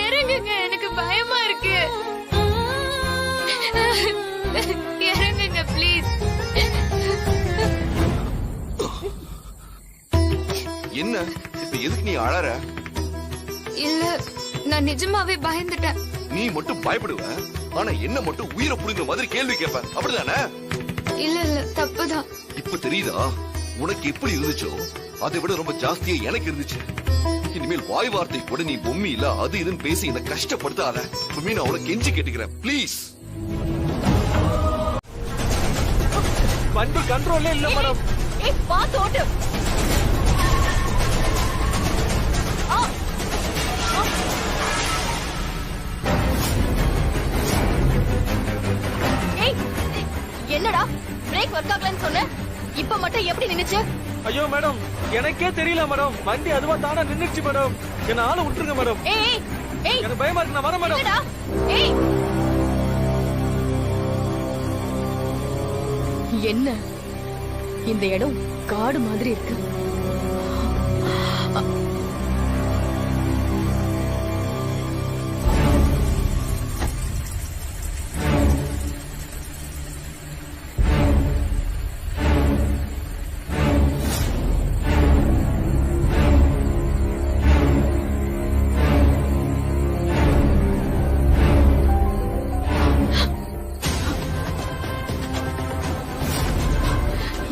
இறங்குங்க. எனக்கு பயமா இருக்கு. இறங்குங்க ப்ளீஸ். என்ன இப்ப எதுக்கு நீ அழற? இல்ல, நான் நிஜமாவே பயந்துட்டேன். நீ மட்டும் பயப்படுவ, ஆனா என்ன மட்டும் உயிரை புடுங்குற மாதிரி கேள்வி கேட்ப, அப்படிதானே? இல்ல இல்ல, தப்புதான். இப்ப தெரியுதா உனக்கு எப்படி இருந்துச்சோ அதை விட ரொம்ப ஜாஸ்தியா எனக்கு இருந்துச்சு. இனிமேல் வாய் வார்த்தை கூட நீ பொம்மி இல்ல அது இதுன்னு பேசி என்ன கஷ்டப்படுத்தாத. பொம்மி, நான் உனக்கு கெஞ்சி கேட்டுக்கிறேன், ப்ளீஸ். வண்டி கண்ட்ரோல்ல இல்ல மேடம். ஏய், பாத்து ஓட்டு. என்னடா பிரேக் ஒர்க் ஆகலன்னு சொன்ன? இப்ப மட்டும் எப்படி நின்னுச்சு? ஐயோ மேடம், எனக்கே தெரியல மேடம். வண்டி அதுவா தானா நின்னுச்சு மேடம். என்ன ஆள விட்டுருங்க மேடம். ஏய் ஏய், எனக்கு பயமா இருக்கு. நான் வரேன் மேடம். என்னடா? ஏய், என்ன இந்த இடம் காடு மாதிரி இருக்கு.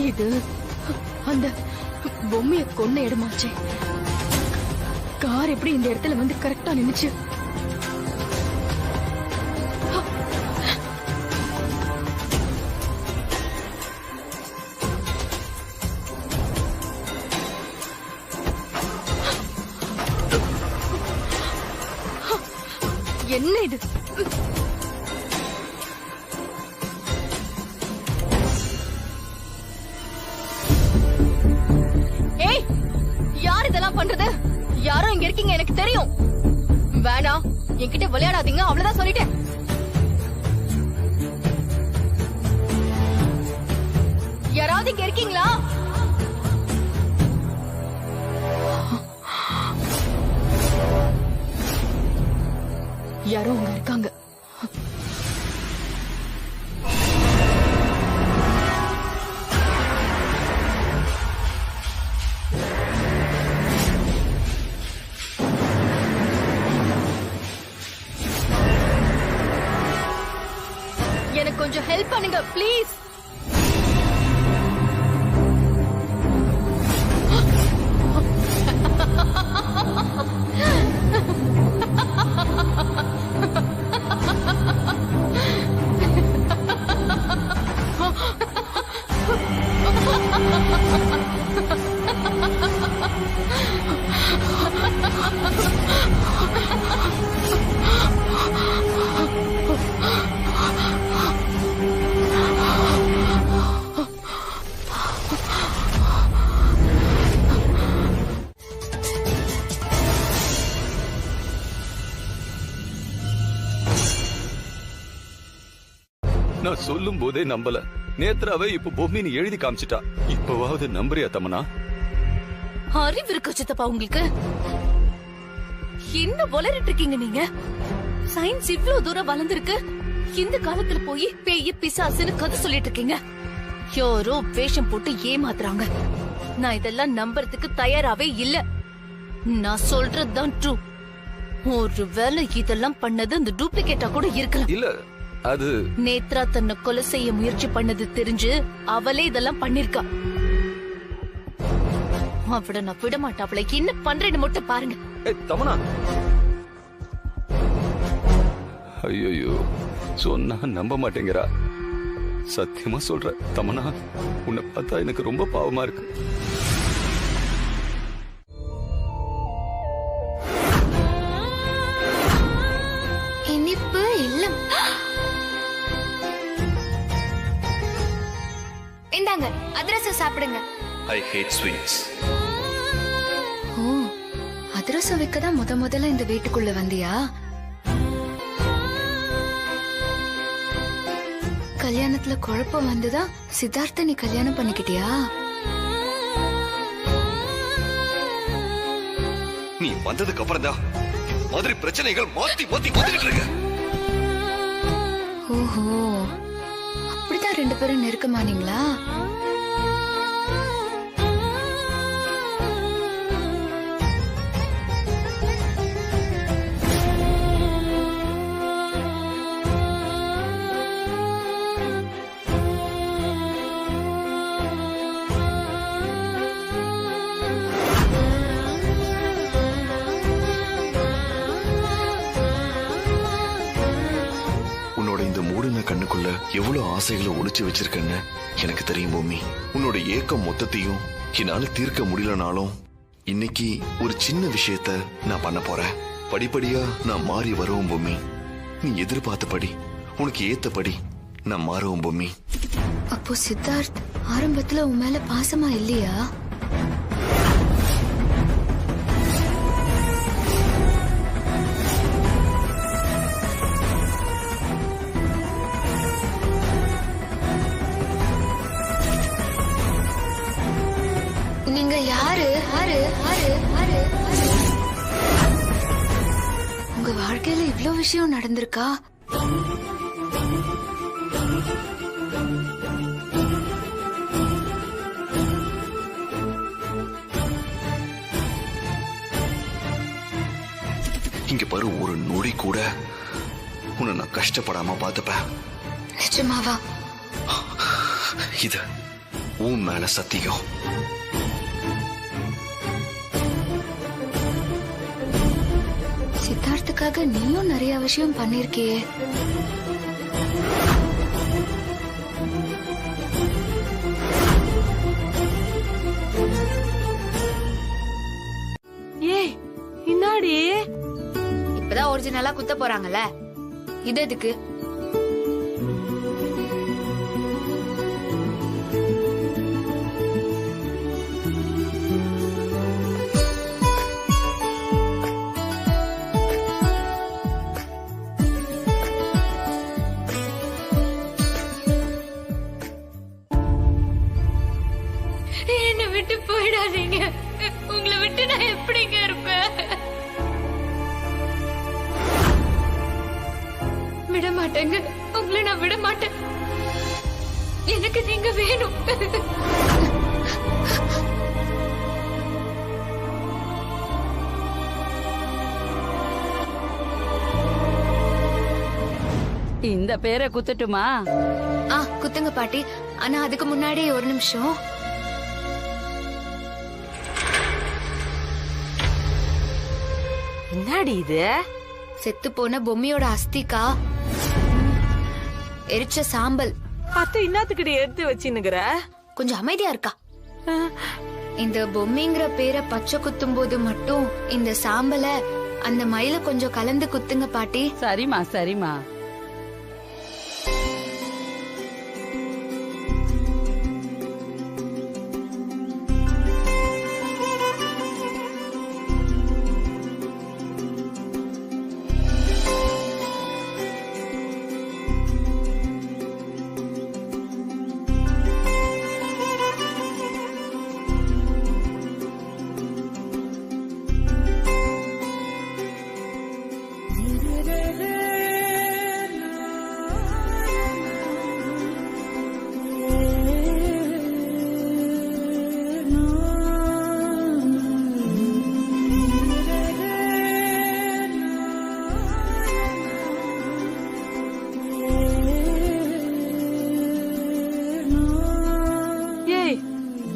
இது அந்த பொம்மைய கொன்ன இடமாச்சே. கார் எப்படி இந்த இடத்துல வந்து கரெக்டா நின்னுச்சு? என்ன இது? ஏய், யார் இதெல்லாம் பண்றது? யாரோ இங்க இருக்கீங்க, எனக்கு தெரியும். வேணாம், என்கிட்ட விளையாடாதீங்க, அவ்வளவுதான் சொல்லிட்டேன். யாராவது இங்க இருக்கீங்களா? யாரோ அங்க இருக்காங்க. எனக்கு கொஞ்சம் ஹெல்ப் பண்ணுங்க ப்ளீஸ். நான் சொல்லும் போதே நம்பல. நேத்ராவை இப்ப பொம்மின்னு எழுதி காமிச்சிட்டா. இப்பவாவது நம்புறியா தமனா? அறிவு இருக்கு சித்தப்பா உங்களுக்கு? என்ன வளரிட்டு இருக்கீங்க நீங்க? சயின்ஸ் இவ்வளவு தூரம் வளர்ந்துருக்கு, இந்த காலத்துல போய் பேய் பிசாசுன்னு கதை சொல்லிட்டு இருக்கீங்க. யாரோ வேஷம் போட்டு ஏமாத்துறாங்க. நான் இதெல்லாம் நம்புறதுக்கு தயாராவே இல்ல. நான் சொல்றதுதான் ட்ரூ. ஒருவேளை இதெல்லாம் பண்ணது அந்த டூப்ளிகேட்டா கூட இருக்கலாம். இல்ல, அது நேத்ரா தன்னை கொலை செய்ய முயற்சி பண்ணது தெரிஞ்சு அவளே இதெல்லாம் பண்ணிருக்கா. அவளை நான் விட மாட்டேன். அவளை என்ன பண்றேன்னு மட்டும் பாருங்க. தமனா, ஐயோ சொன்னா நம்ப மாட்டேங்கிறா. சத்தியமா சொல்ற தமனா, உன்னை பார்த்தா எனக்கு ரொம்ப பாவமா இருக்கு. இனிப்பு இல்லம். இந்தாங்க அதிரசம் சாப்பிடுங்க. I hate sweets. ஓ, அதிரசம் வைக்கதான் முதல்ல இந்த வீட்டுக்குள்ள வந்தியா? கல்யாணத்துல குழப்பம் வந்துதா சித்தார்த்த நீ கல்யாணம் பண்ணிக்கிட்டியா? நீ வந்ததுக்கு அப்புறம் தான் மாதிரி பிரச்சனைகள் மாத்தி மாத்தி வந்துட்டு இருக்கு. ஓஹோ, அப்படிதான் ரெண்டு பேரும் நெருக்கமானீங்களா? கண்ணுக்குள்ள எவ்வளவு ஆசைகளை ஒளிச்சு வச்சிருக்கேன்னு எனக்கு தெரியும் பூமி. உன்னோட ஏக்கம் மொத்தத்தையும் என்னால தீர்க்க முடியலனாலும் இன்னைக்கு ஒரு சின்ன விஷயத்த நான் பண்ண போறேன். படிப்படியா நான் மாறி வருவோம் பூமி. நீ எதிர்பார்த்தபடி, உனக்கு ஏத்தபடி நான் மாறுவோம் பூமி. அப்போ சித்தார்த் ஆரம்பத்துல உன் மேல பாசமா இல்லையா? நீங்க யாரு? உங்க வாழ்க்கையில இவ்ளோ விஷயம் நடந்திருக்கா? இங்க பாரு, ஒரு நொடி கூட உன்னை நான் கஷ்டப்படாம பாத்துப்பேன். நிஜமாவா? இது உன் மேல சத்தியம். சித்தார்த்துக்காக நீயும் நிறைய விஷயம் பண்ணிருக்கியே. ஏய், இன்னாடி இப்பதான் ஒரிஜினலா குத்த போறாங்கல்ல, இது எதுக்கு? என்னை விட்டு போயிடாதீங்க. உங்களை விட்டு நான் எப்படிங்க இருப்பேன்? விட மாட்டேங்க, உங்களை நான் விட மாட்டேன். எனக்கு நீங்க வேணும். இந்த பேரை குத்தட்டுமா? குத்துங்க பாட்டி. ஆனா அதுக்கு முன்னாடி ஒரு நிமிஷம். என்னடி இது? செத்து போன பொம்மையோட அஸ்திகா, எரிச்ச சாம்பல். அத்தை இன்னத்துக்கிட்ட எடுத்து வச்சினுங்கிற? கொஞ்சம் அமைதியா இருக்கா? இந்த பொம்மைங்கிற பேரை பச்சை குத்தும் போது மட்டும் இந்த சாம்பலை அந்த மயில கொஞ்சம் கலந்து குத்துங்க பாட்டி. சரிமா சரிமா.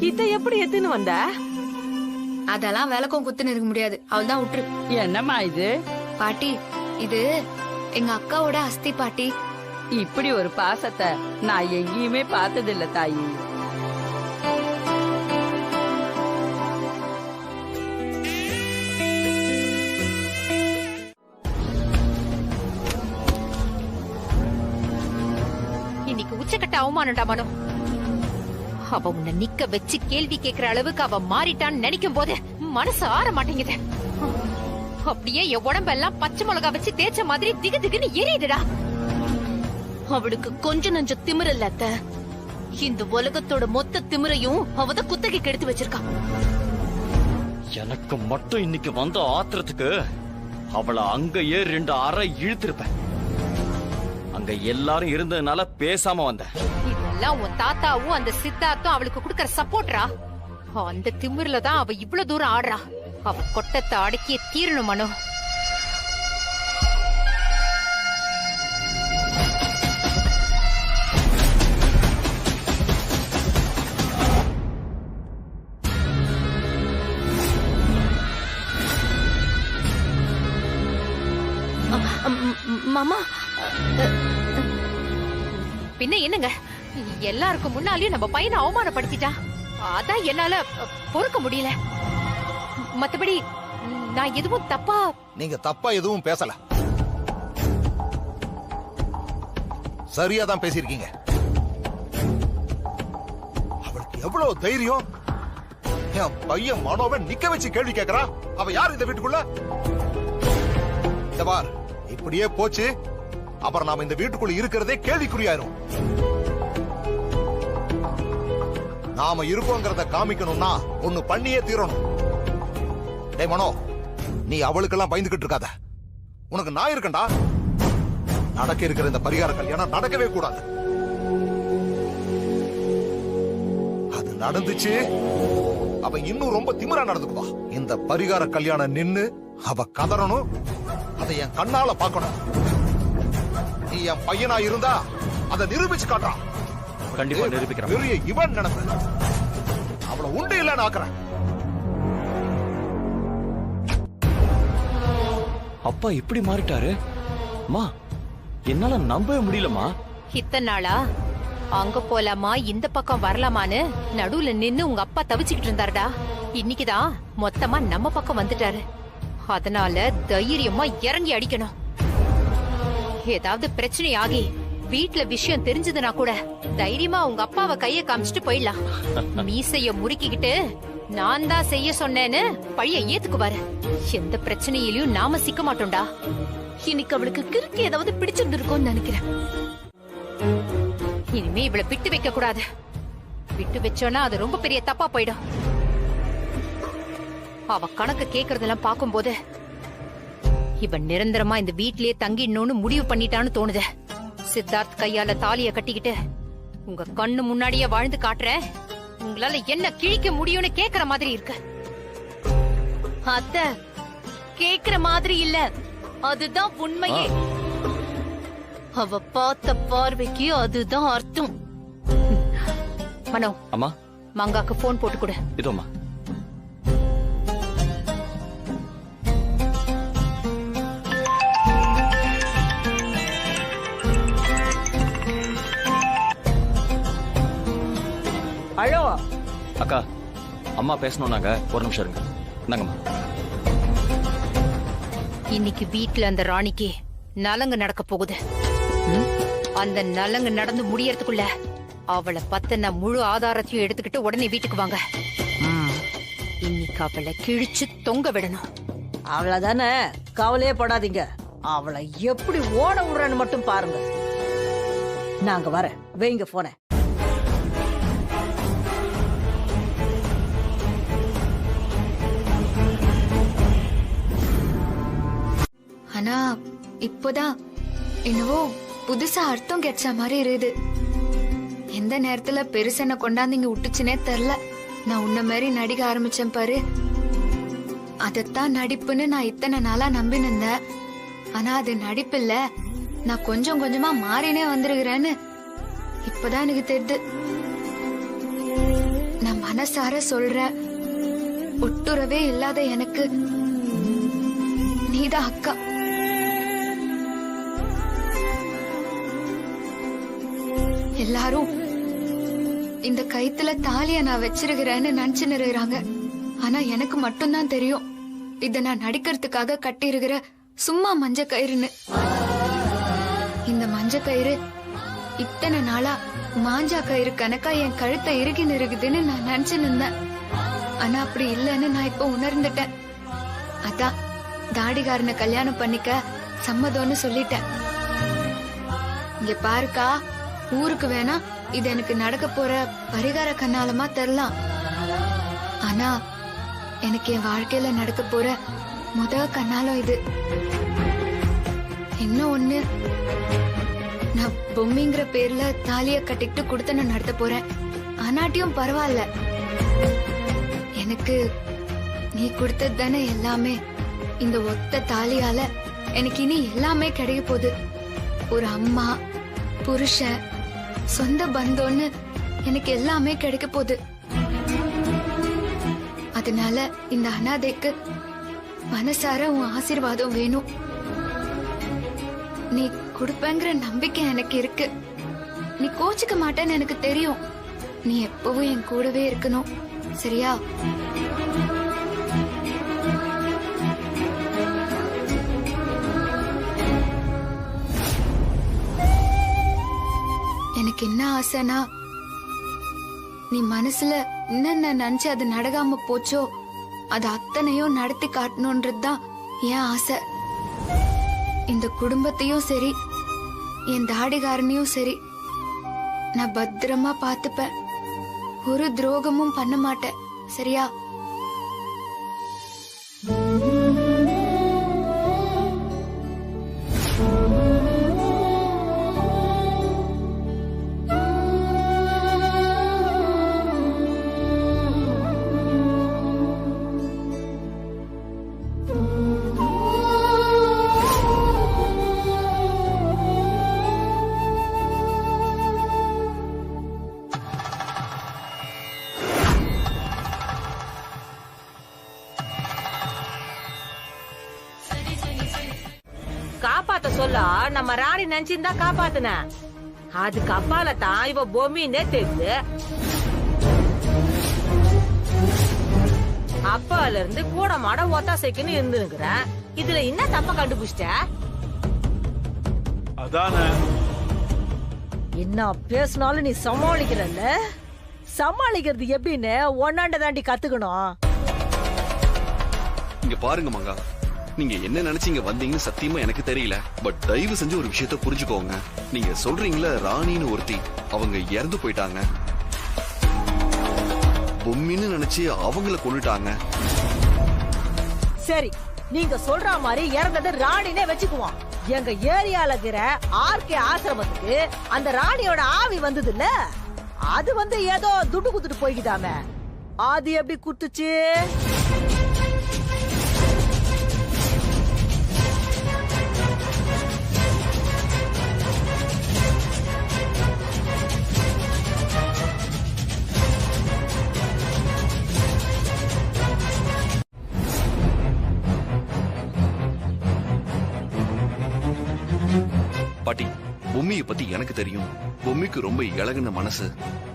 இத எப்படி எத்துன்னு வந்த? அதெல்லாம் விளக்கம் குத்துன்னு இருக்க முடியாது, அவள் தான் விட்டுரு. என்னம்மா இது? பாட்டி, இது எங்க அக்காவோட அஸ்தி பாட்டி. இப்படி ஒரு பாசத்தை நான் எங்கேயுமே பார்த்ததில்ல தாயி. இன்னைக்கு உச்சக்கட்ட அவமானம்டா மனோ. அவ உன்னை நிக்க வச்சு கேள்வி கேக்குற அளவுக்கு அவ மாறிட்டான்னு நினைக்கும் போது மனசு ஆற மாட்டேங்குது. அப்படியே என் உடம்பெல்லாம் பச்சை மிளகா வச்சு தேய்ச்ச மாதிரி திகு திகுன்னு எரியுதுடா. அவளுக்கு கொஞ்ச நஞ்ச திமிர இல்ல அத்தை. இந்த உலகத்தோட மொத்த திமிரையும் அவதான் குத்தகைக்கு எடுத்து வச்சிருக்கா. எனக்கு மட்டும் இன்னைக்கு வந்த ஆத்திரத்துக்கு அவளை அங்கேயே 2 அறை இழுத்திருப்பேன். அங்க எல்லாரும் இருந்ததுனால பேசாம வந்தேன். இதெல்லாம் உன் தாத்தாவும் அந்த சித்தார்த்தும் அவளுக்கு குடுக்கற சப்போர்ட்ரா. அந்த திமிர்ல தான் அவ இவ்வளவு தூரம் ஆடுறா. அவ கொட்டத்தை அடக்கிய தீரணும் மனோ. மாமா, பின்ன என்னங்க, எல்லாருக்கும் முன்னாலேயும் நம்ம பையனை அவமானப்படுத்திட்டா. அதான் என்னால பொறுக்க முடியல. மத்தபடி நான் எதுவும் தப்பா. நீங்க தப்பா எதுவும் பேசல, சரியா தான் பேசிருக்கீங்க. அவளுக்கு எவ்வளவு தைரியம்! என் பையன் மனோவை நிக்க வச்சு கேள்வி கேட்கறா. அவ யார் இந்த வீட்டுக்குள்ள? இந்த பார், இப்படியே போச்சு அப்புறம் நாம இந்த வீட்டுக்குள்ள இருக்கிறதே கேள்விக்குறியாயிரும். நாம இருக்கோங்கிறத காமிக்கணும்னா ஒண்ணு பண்ணியே தீரணும். டேய் மனோ, நீ அவளுக்கெல்லாம் பயந்துகிட்டு இருக்காத. உனக்கு நான் இருக்கேன்டா. நடக்க இருக்கிற இந்த பரிகார கல்யாணம் நடக்கவே கூடாது. அது நடந்துச்சு, அவ இன்னும் ரொம்ப திமிரா நடந்துக்குவா. இந்த பரிகார கல்யாணம் நின்னு அவ கதறணும், அதை என் கண்ணால பார்க்கணும். நீ என் பையனா இருந்தா அதை நிரூபிச்சு காட்டுறான். கண்டிப்பா நிரூபிக்கிறேன். பெரிய இவன் நினைப்பு அவளை உண்டு இல்லன்னு ஆக்குறேன். அப்பா இப்படி மாறிட்டாரு? மா, என்னால நம்பவே முடியலமா. இத்தனை நாளா அங்க போலாமா இந்த பக்கம் வரலாமான்னு நடுவுல நின்னு உங்க அப்பா தவிச்சுக்கிட்டு இருந்தாருடா. இன்னைக்குதான் மொத்தமா நம்ம பக்கம் வந்துட்டாரு. அதனால தைரியமா இறங்கி அடிக்கணும். ஏதாவது பிரச்சனை ஆகி வீட்ல விஷயம் தெரிஞ்சதுன்னா கூட தைரியமா உங்க அப்பாவை கைய காமிச்சிட்டு போயிடலாம். மீசைய முறுக்கிக்கிட்டு நான் தான் செய்ய சொன்னேன்னு பழிய ஏத்துக்குவாரு. எந்த பிரச்சனையிலயும் நாம சிக்க மாட்டோம்டா. இன்னைக்கு அவளுக்கு கிறுக்கு ஏதாவது பிடிச்சிருந்திருக்கும்னு நினைக்கிறேன். இனிமே இவளை விட்டு வைக்க கூடாது. விட்டு வச்சோன்னா அது ரொம்ப பெரிய தப்பா போயிடும். அவ கணக்கு கேக்குறதெல்லாம் பாக்கும்போது இவன் நிரந்தரமா இந்த வீட்லயே தங்கிடணும்னு முடிவு பண்ணிட்டான்னு தோணுது. சித்தார்த் கையால தாலிய கட்டிக்கிட்டு உங்க கண்ணு முன்னாடியே வாழ்ந்து காட்டுறேன், உங்களால என்ன கிழிக்க முடியும்னு கேக்குற மாதிரி இருக்கு. அத்தை, கேக்குற மாதிரி இல்ல, அதுதான் உண்மையே. அவ பார்த்த பார்வைக்கு அதுதான் அர்த்தம். மனோ, அம்மா, மங்காக்கு போன் போட்டு கொடு. இதோமா. அழோ அக்கா, அம்மா பேசணும்னாங்க, ஒரு நிமிஷம் இருங்க. இந்தாங்கம்மா. இன்னைக்கு வீட்ல அந்த ராணிக்கு நலங்கு நடக்க போகுது. அந்த நலங்கு நடந்து முடியறதுக்குள்ள அவளை பத்தின முழு ஆதாரத்தையும் எடுத்துக்கிட்டு உடனே வீட்டுக்கு வாங்க. இன்னைக்கு அவளை கிழிச்சு தொங்க விடணும். அவ்வளவுதானே, கவலையே படாதீங்க. அவளை எப்படி ஓட விடுறன்னு மட்டும் பாருங்க. நாங்க வர வைங்க போன. ஆனா இப்போதான் என்னவோ புதுசா அர்த்தம் கிடைச்ச மாதிரி இருக்குது. எந்த நேரத்துல பெருசென்ன கொண்டாந்து இங்க விட்டுச்சுனே தெரியல. நான் உன்ன மாதிரி நடிக்க ஆரம்பிச்சேன் பாரு, அதத்தான் நடிப்புன்னு நான் இத்தனை நாளா நம்பினிருந்தேன். ஆனா அது நடிப்பு இல்ல, நான் கொஞ்சம் கொஞ்சமா மாறினே வந்திருக்கிறேன்னு இப்பதான் எனக்கு தெரியுது. நான் மனசார சொல்ற, ஒட்டுறவே இல்லாத எனக்கு நீதான் அக்கா. எல்லாரும் இந்த கயித்துல தாலிய நான் வச்சிருக்கிறேன்னு நினைச்சு நிறுகிறாங்க. ஆனா எனக்கு மட்டும்தான் தெரியும் இத நான் நடிக்கிறதுக்காக கட்டி இருக்கிற சும்மா மஞ்ச கயிறுன்னு. இந்த மஞ்ச கயிறு இத்தனை நாளா மாஞ்சா கயிறு கணக்கா என் கழுத்தை இறுகி நிறுகுதுன்னு நான் நினைச்சு நின்றேன். ஆனா அப்படி இல்லைன்னு நான் இப்ப உணர்ந்துட்டேன். அதான் தாடிகாரனை கல்யாணம் பண்ணிக்க சம்மதம்னு சொல்லிட்டேன். இங்க பாருக்கா, ஊருக்கு வேணா இது எனக்கு நடக்க போற பரிகார கண்ணாலமா தெரியலாம். ஆனா எனக்கு என் வாழ்க்கையில நடக்க போற கண்ணாலம் இது. இன்னும் ஒண்ணு, நான் பொம்மிங்கிற பேர்ல தாலிய கட்டிட்டு குடுத்தன நடத்த போறேன். ஆனாட்டியும் பரவாயில்ல, எனக்கு நீ கொடுத்தது தானே எல்லாமே. இந்த ஒத்த தாலியால எனக்கு இனி எல்லாமே கிடைக்க போகுது. ஒரு அம்மா, புருஷன், சொந்த பந்தம்னு எனக்கு எல்லாமே கிடைக்க போகுது. அதனால இந்த அனாதைக்கு மனசார உன் ஆசீர்வாதம் வேணும். நீ கொடுப்பேங்கிற நம்பிக்கை எனக்கு இருக்கு. நீ கோச்சிக்க மாட்டேன்னு எனக்கு தெரியும். நீ எப்பவும் என் கூடவே இருக்கணும், சரியா? எனக்கு என்ன ஆசைனா, நீ மனசுல என்னென்ன நினைச்சு அது நடக்காம போச்சோ அது அத்தனையும் நடத்தி காட்டணும்ன்றதுதான் என் ஆசை. இந்த குடும்பத்தையும் சரி, என் தாடிகாரனையும் சரி நான் பத்திரமா பாத்துப்பேன். ஒரு துரோகமும் பண்ண மாட்டேன், சரியா? காப்பாத்த சொல்ல நம்ம ராணி நினைச்சிருந்தா காப்பாத்துன. அதுக்கு அப்பால தான் இவ பொம்மின்னே தெரியுது. அப்பால இருந்து கூட மாட ஒத்தாசைக்குன்னு இருந்துருக்குற. இதுல என்ன தப்ப கண்டுபிடிச்சிட்ட? அதானே என்ன பேசினாலும் நீ சமாளிக்கிறல்ல? சமாளிக்கிறது எப்படின்னு ஒன்னாண்ட தாண்டி கத்துக்கணும். இங்க பாருங்க மங்கா, நீங்க என்ன நினைச்சீங்க வந்தீங்கன்னு சத்தியமா எனக்கு தெரியல. பட் தயவு செஞ்சு ஒரு விஷயத்த புரிஞ்சுக்கோங்க. நீங்க சொல்றீங்களா ராணின்னு ஒருத்தி, அவங்க இறந்து போயிட்டாங்க. பொம்மின்னு நினைச்சு அவங்கள கொன்னுட்டாங்க. சரி, நீங்க சொல்ற மாதிரி இறந்தது ராணினே வச்சுக்குவோம். எங்க ஏரியால இருக்கிற ஆர்கே ஆசிரமத்துக்கு அந்த ராணியோட ஆவி வந்தது இல்ல, அது வந்து ஏதோ துட்டு குத்துட்டு போய்கிட்டாமே. அது எப்படி குத்துச்சு? பாட்டி, பொம்மிய பத்தி எனக்கு தெரியும். பொம்மிக்கு ரொம்ப இழகுன மனசு.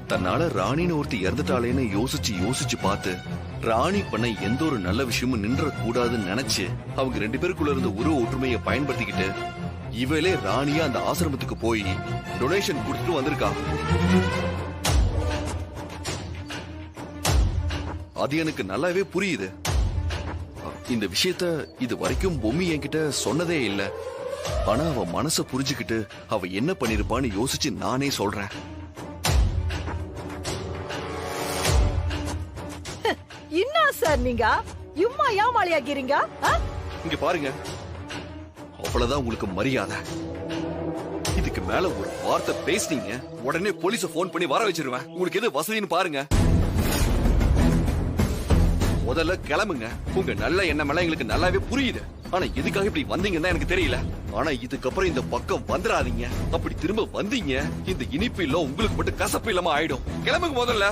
தன்னால ராணின்னு ஒருத்தி இறந்துட்டாளேன்னு யோசிச்சு யோசிச்சு பார்த்து ராணி பண்ண எந்த ஒரு நல்ல விஷயமும் நின்ற கூடாதுன்னு நினைச்சு அவங்க ரெண்டு பேருக்குள்ள இருந்த உருவ ஒற்றுமையை பயன்படுத்திக்கிட்டு இவளே ராணியா அந்த ஆசிரமத்துக்கு போய் டொனேஷன் கொடுத்துட்டு வந்திருக்கா. அது எனக்கு நல்லாவே புரியுது. இந்த விஷயத்த இது வரைக்கும் பொம்மி என்கிட்ட சொன்னதே இல்ல. ஆனா அவ மனச புரிஞ்சுக்கிட்டு அவ என்ன பண்ணிருப்பான்னு யோசிச்சு நானே சொல்றேன். என்ன சார் நீங்க இம்மா ஏமாளியாக்கிறீங்க? இங்க பாருங்க, அவ்வளவுதான் உங்களுக்கு மரியாதை. இதுக்கு மேல ஒரு வார்த்தை பேசுனீங்க உடனே போலீஸ போன் பண்ணி வர வச்சிருவேன். உங்களுக்கு எது வசதின்னு பாருங்க. முதல்ல கிளம்புங்க. உங்க நல்ல எண்ணமெல்லாம் எங்களுக்கு நல்லாவே புரியுது. ஆனா எதுக்காக இப்படி வந்தீங்கன்னு எனக்கு தெரியல. ஆனா இதுக்கப்புறம் இந்த பக்கம் வந்துடாதீங்க. அப்படி திரும்ப வந்தீங்க இந்த இனிப்பு இல்ல உங்களுக்கு மட்டும் கசப்பு இல்லாம ஆயிடும். கிளம்புங்க முதல்ல.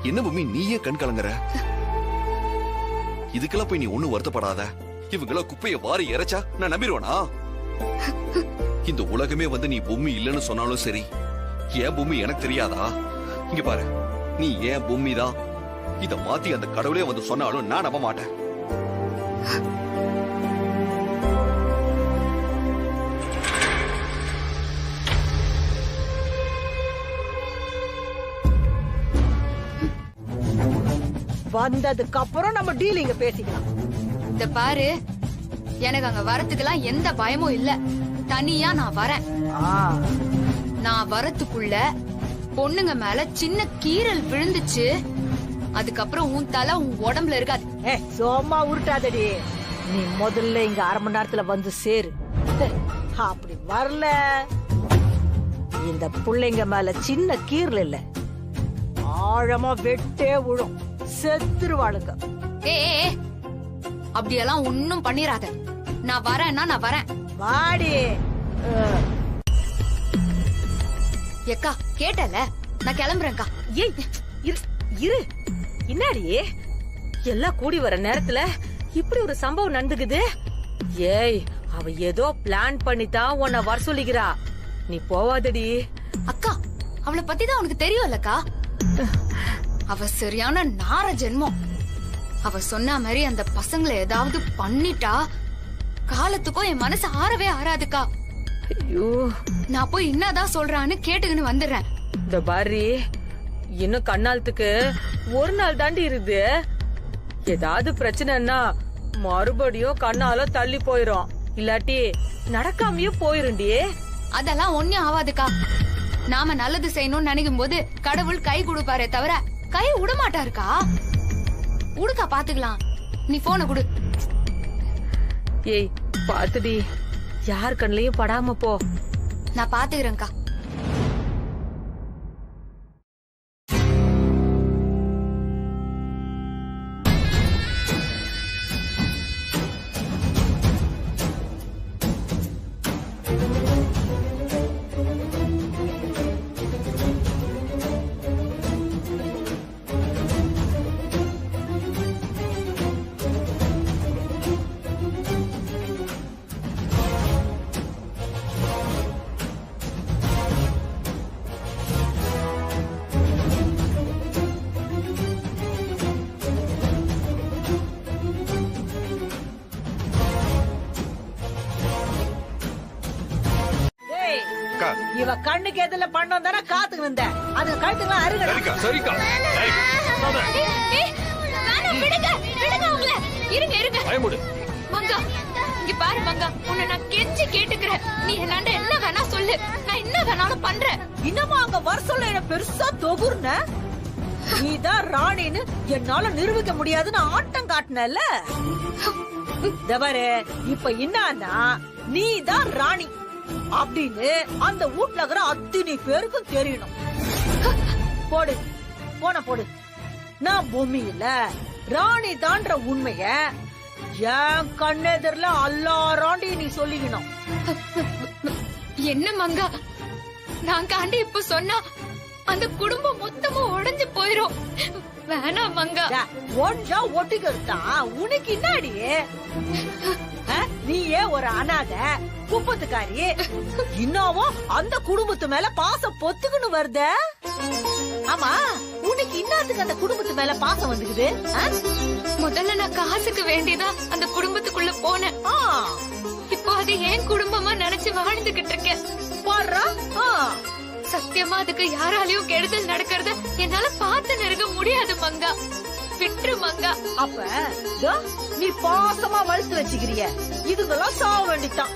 என்ன பூமி நீயே கண் கலங்குற? இதுக்கெல்லாம் போய் நீ ஒண்ணும் வருத்தப்படாத. இவங்கள குப்பைய வாரி இறைச்சா நான் நம்பிடுவேனா? இந்த உலகமே வந்து நீ பூமி இல்லைன்னு சொன்னாலும் சரி, ஏன் பூமி எனக்கு தெரியாதா? இங்க பாரு, நீ ஏன் பூமி தான். இத மாத்தி அந்த கடவுளே வந்து சொன்னாலும் நான் நம்ப மாட்டேன். வந்ததுக்கு அப்புறம் நம்ம டீலிங்க பேசிக்கலாம். இந்த பாரு, எனக்கு அங்க வரத்துக்கெல்லாம் எந்த பயமும் இல்ல. தனியா நான் வரேன். நான் வரத்துக்குள்ள பொண்ணுங்க மேல சின்ன கீறல் விழுந்துச்சு. அதுக்கப்புறம் உன் தலை உன் உடம்புல இருக்காது. சும்மா உருட்டாதடி. நீ முதல்ல இங்க அரை மணி நேரத்துல வந்து சேரு. அப்படி வரல, இந்த புள்ளைங்க மேல சின்ன கீறல் இல்ல, ஆழமா வெட்டே விழும், செத்துருவாளுங்க. அப்படியெல்லாம் ஒன்னும் பண்ணிராத. நான் வரேன்னா நான் வரேன். வாடி. எக்கா கேட்டல, நான் கிளம்புறேன்க்கா. ஏய் இரு, என்னடி எல்லாம் கூடி வர நேரத்துல இப்படி ஒரு சம்பவம் நடந்துக்குது? ஏய், அவ ஏதோ பிளான் பண்ணித்தான் உன்னை வர சொல்லிக்கிறா. நீ போவாதடி. அக்கா, அவளை பத்தி தான் உனக்கு தெரியும்லக்கா. அவ சரியான நார ஜென்மம். அவ சொன்ன மாதிரி அந்த பசங்களை ஏதாவது பண்ணிட்டா காலத்துக்கும் என் மனசு ஆறவே ஆறாதுக்கா. ஐயோ, நான் போய் என்னதான் சொல்றான்னு கேட்டுக்கின்னு வந்துடுறேன். இந்த பாரி, இன்னும் கண்ணாலத்துக்கு ஒரு நாள் தாண்டி இருக்குது. ஏதாவது பிரச்சனைன்னா மறுபடியும் கண்ணால தள்ளி போயிரும், இல்லாட்டி நடக்காமயே போயிருண்டி. அதெல்லாம் ஒன்னும் ஆவாதுக்கா. நாம நல்லது செய்யணும்னு நினைக்கும் போது கடவுள் கை கொடுப்பாரே தவிர கை விட மாட்டாருக்கா. உடுக்கா, பாத்துக்கலாம். நீ போன குடு. ஏய் பாத்துடி, யார் கண்ணையும் படாம போ. நான் பாத்துக்கிறேன்க்கா. இவ கண்ணுக்கு எதுல பண்ணோம் தானே காத்துக்கு இருந்த. அது கழுத்துக்கலாம் அருகடா. சரிக்கா. மங்கா, இங்க பாரு மங்கா, உன்னை நான் கெஞ்சி கேட்டுக்கிறேன். நீ என்னாண்ட என்ன வேணா சொல்லு, நான் என்ன வேணாலும் பண்றேன். இன்னமா அங்க வர சொல்ல என்ன பெருசா தொகுர்ன. நீதான் ராணின்னு என்னால நிரூபிக்க முடியாதுன்னு ஆட்டம் காட்டினல. தவறு இப்ப என்னன்னா, நீதான் ராணி அப்படின்னு அந்த வீட்ல இருக்கிற அத்தனை பேருக்கும் தெரியணும். போடு, போன போடு. நான் பூமி இல்ல, ராணி தான்ற உண்மைய என் கண்ணெதிரில எல்லாராண்டி நீ சொல்லிக்கணும். என்ன மங்கா, நான் காண்டி இப்ப சொன்னா அந்த குடும்பம் மொத்தமும் உடைஞ்சு போயிரும். வேணாம் மங்கா. ஒன்றா ஒட்டிக்கிறதா உனக்கு இன்னாடி? நீயே ஒரு அனாத குப்பத்துக்காரி, இன்னமும் அந்த குடும்பத்து மேல பாசம் பொத்துக்குன்னு வருத. ஆமா, உனக்கு இன்னத்துக்கு அந்த குடும்பத்து மேல பாசம் வந்துக்குது? முதல்ல நான் காசுக்கு வேண்டிதான் அந்த குடும்பத்துக்குள்ள போனேன். இப்போ அது ஏன் குடும்பமா நினைச்சு வாழ்ந்துகிட்டு இருக்கேன். பாடுறா, சத்தியமா அதுக்கு யாராலையும் கெடுதல் நடக்கிறத என்னால பார்த்து நெருங்க முடியாது மங்கா. விட்டுரு மங்கா. அப்ப நீ பாசமா வளர்த்து வச்சுக்கிறிய, இதுக்கெல்லாம் சாவ வேண்டித்தான்.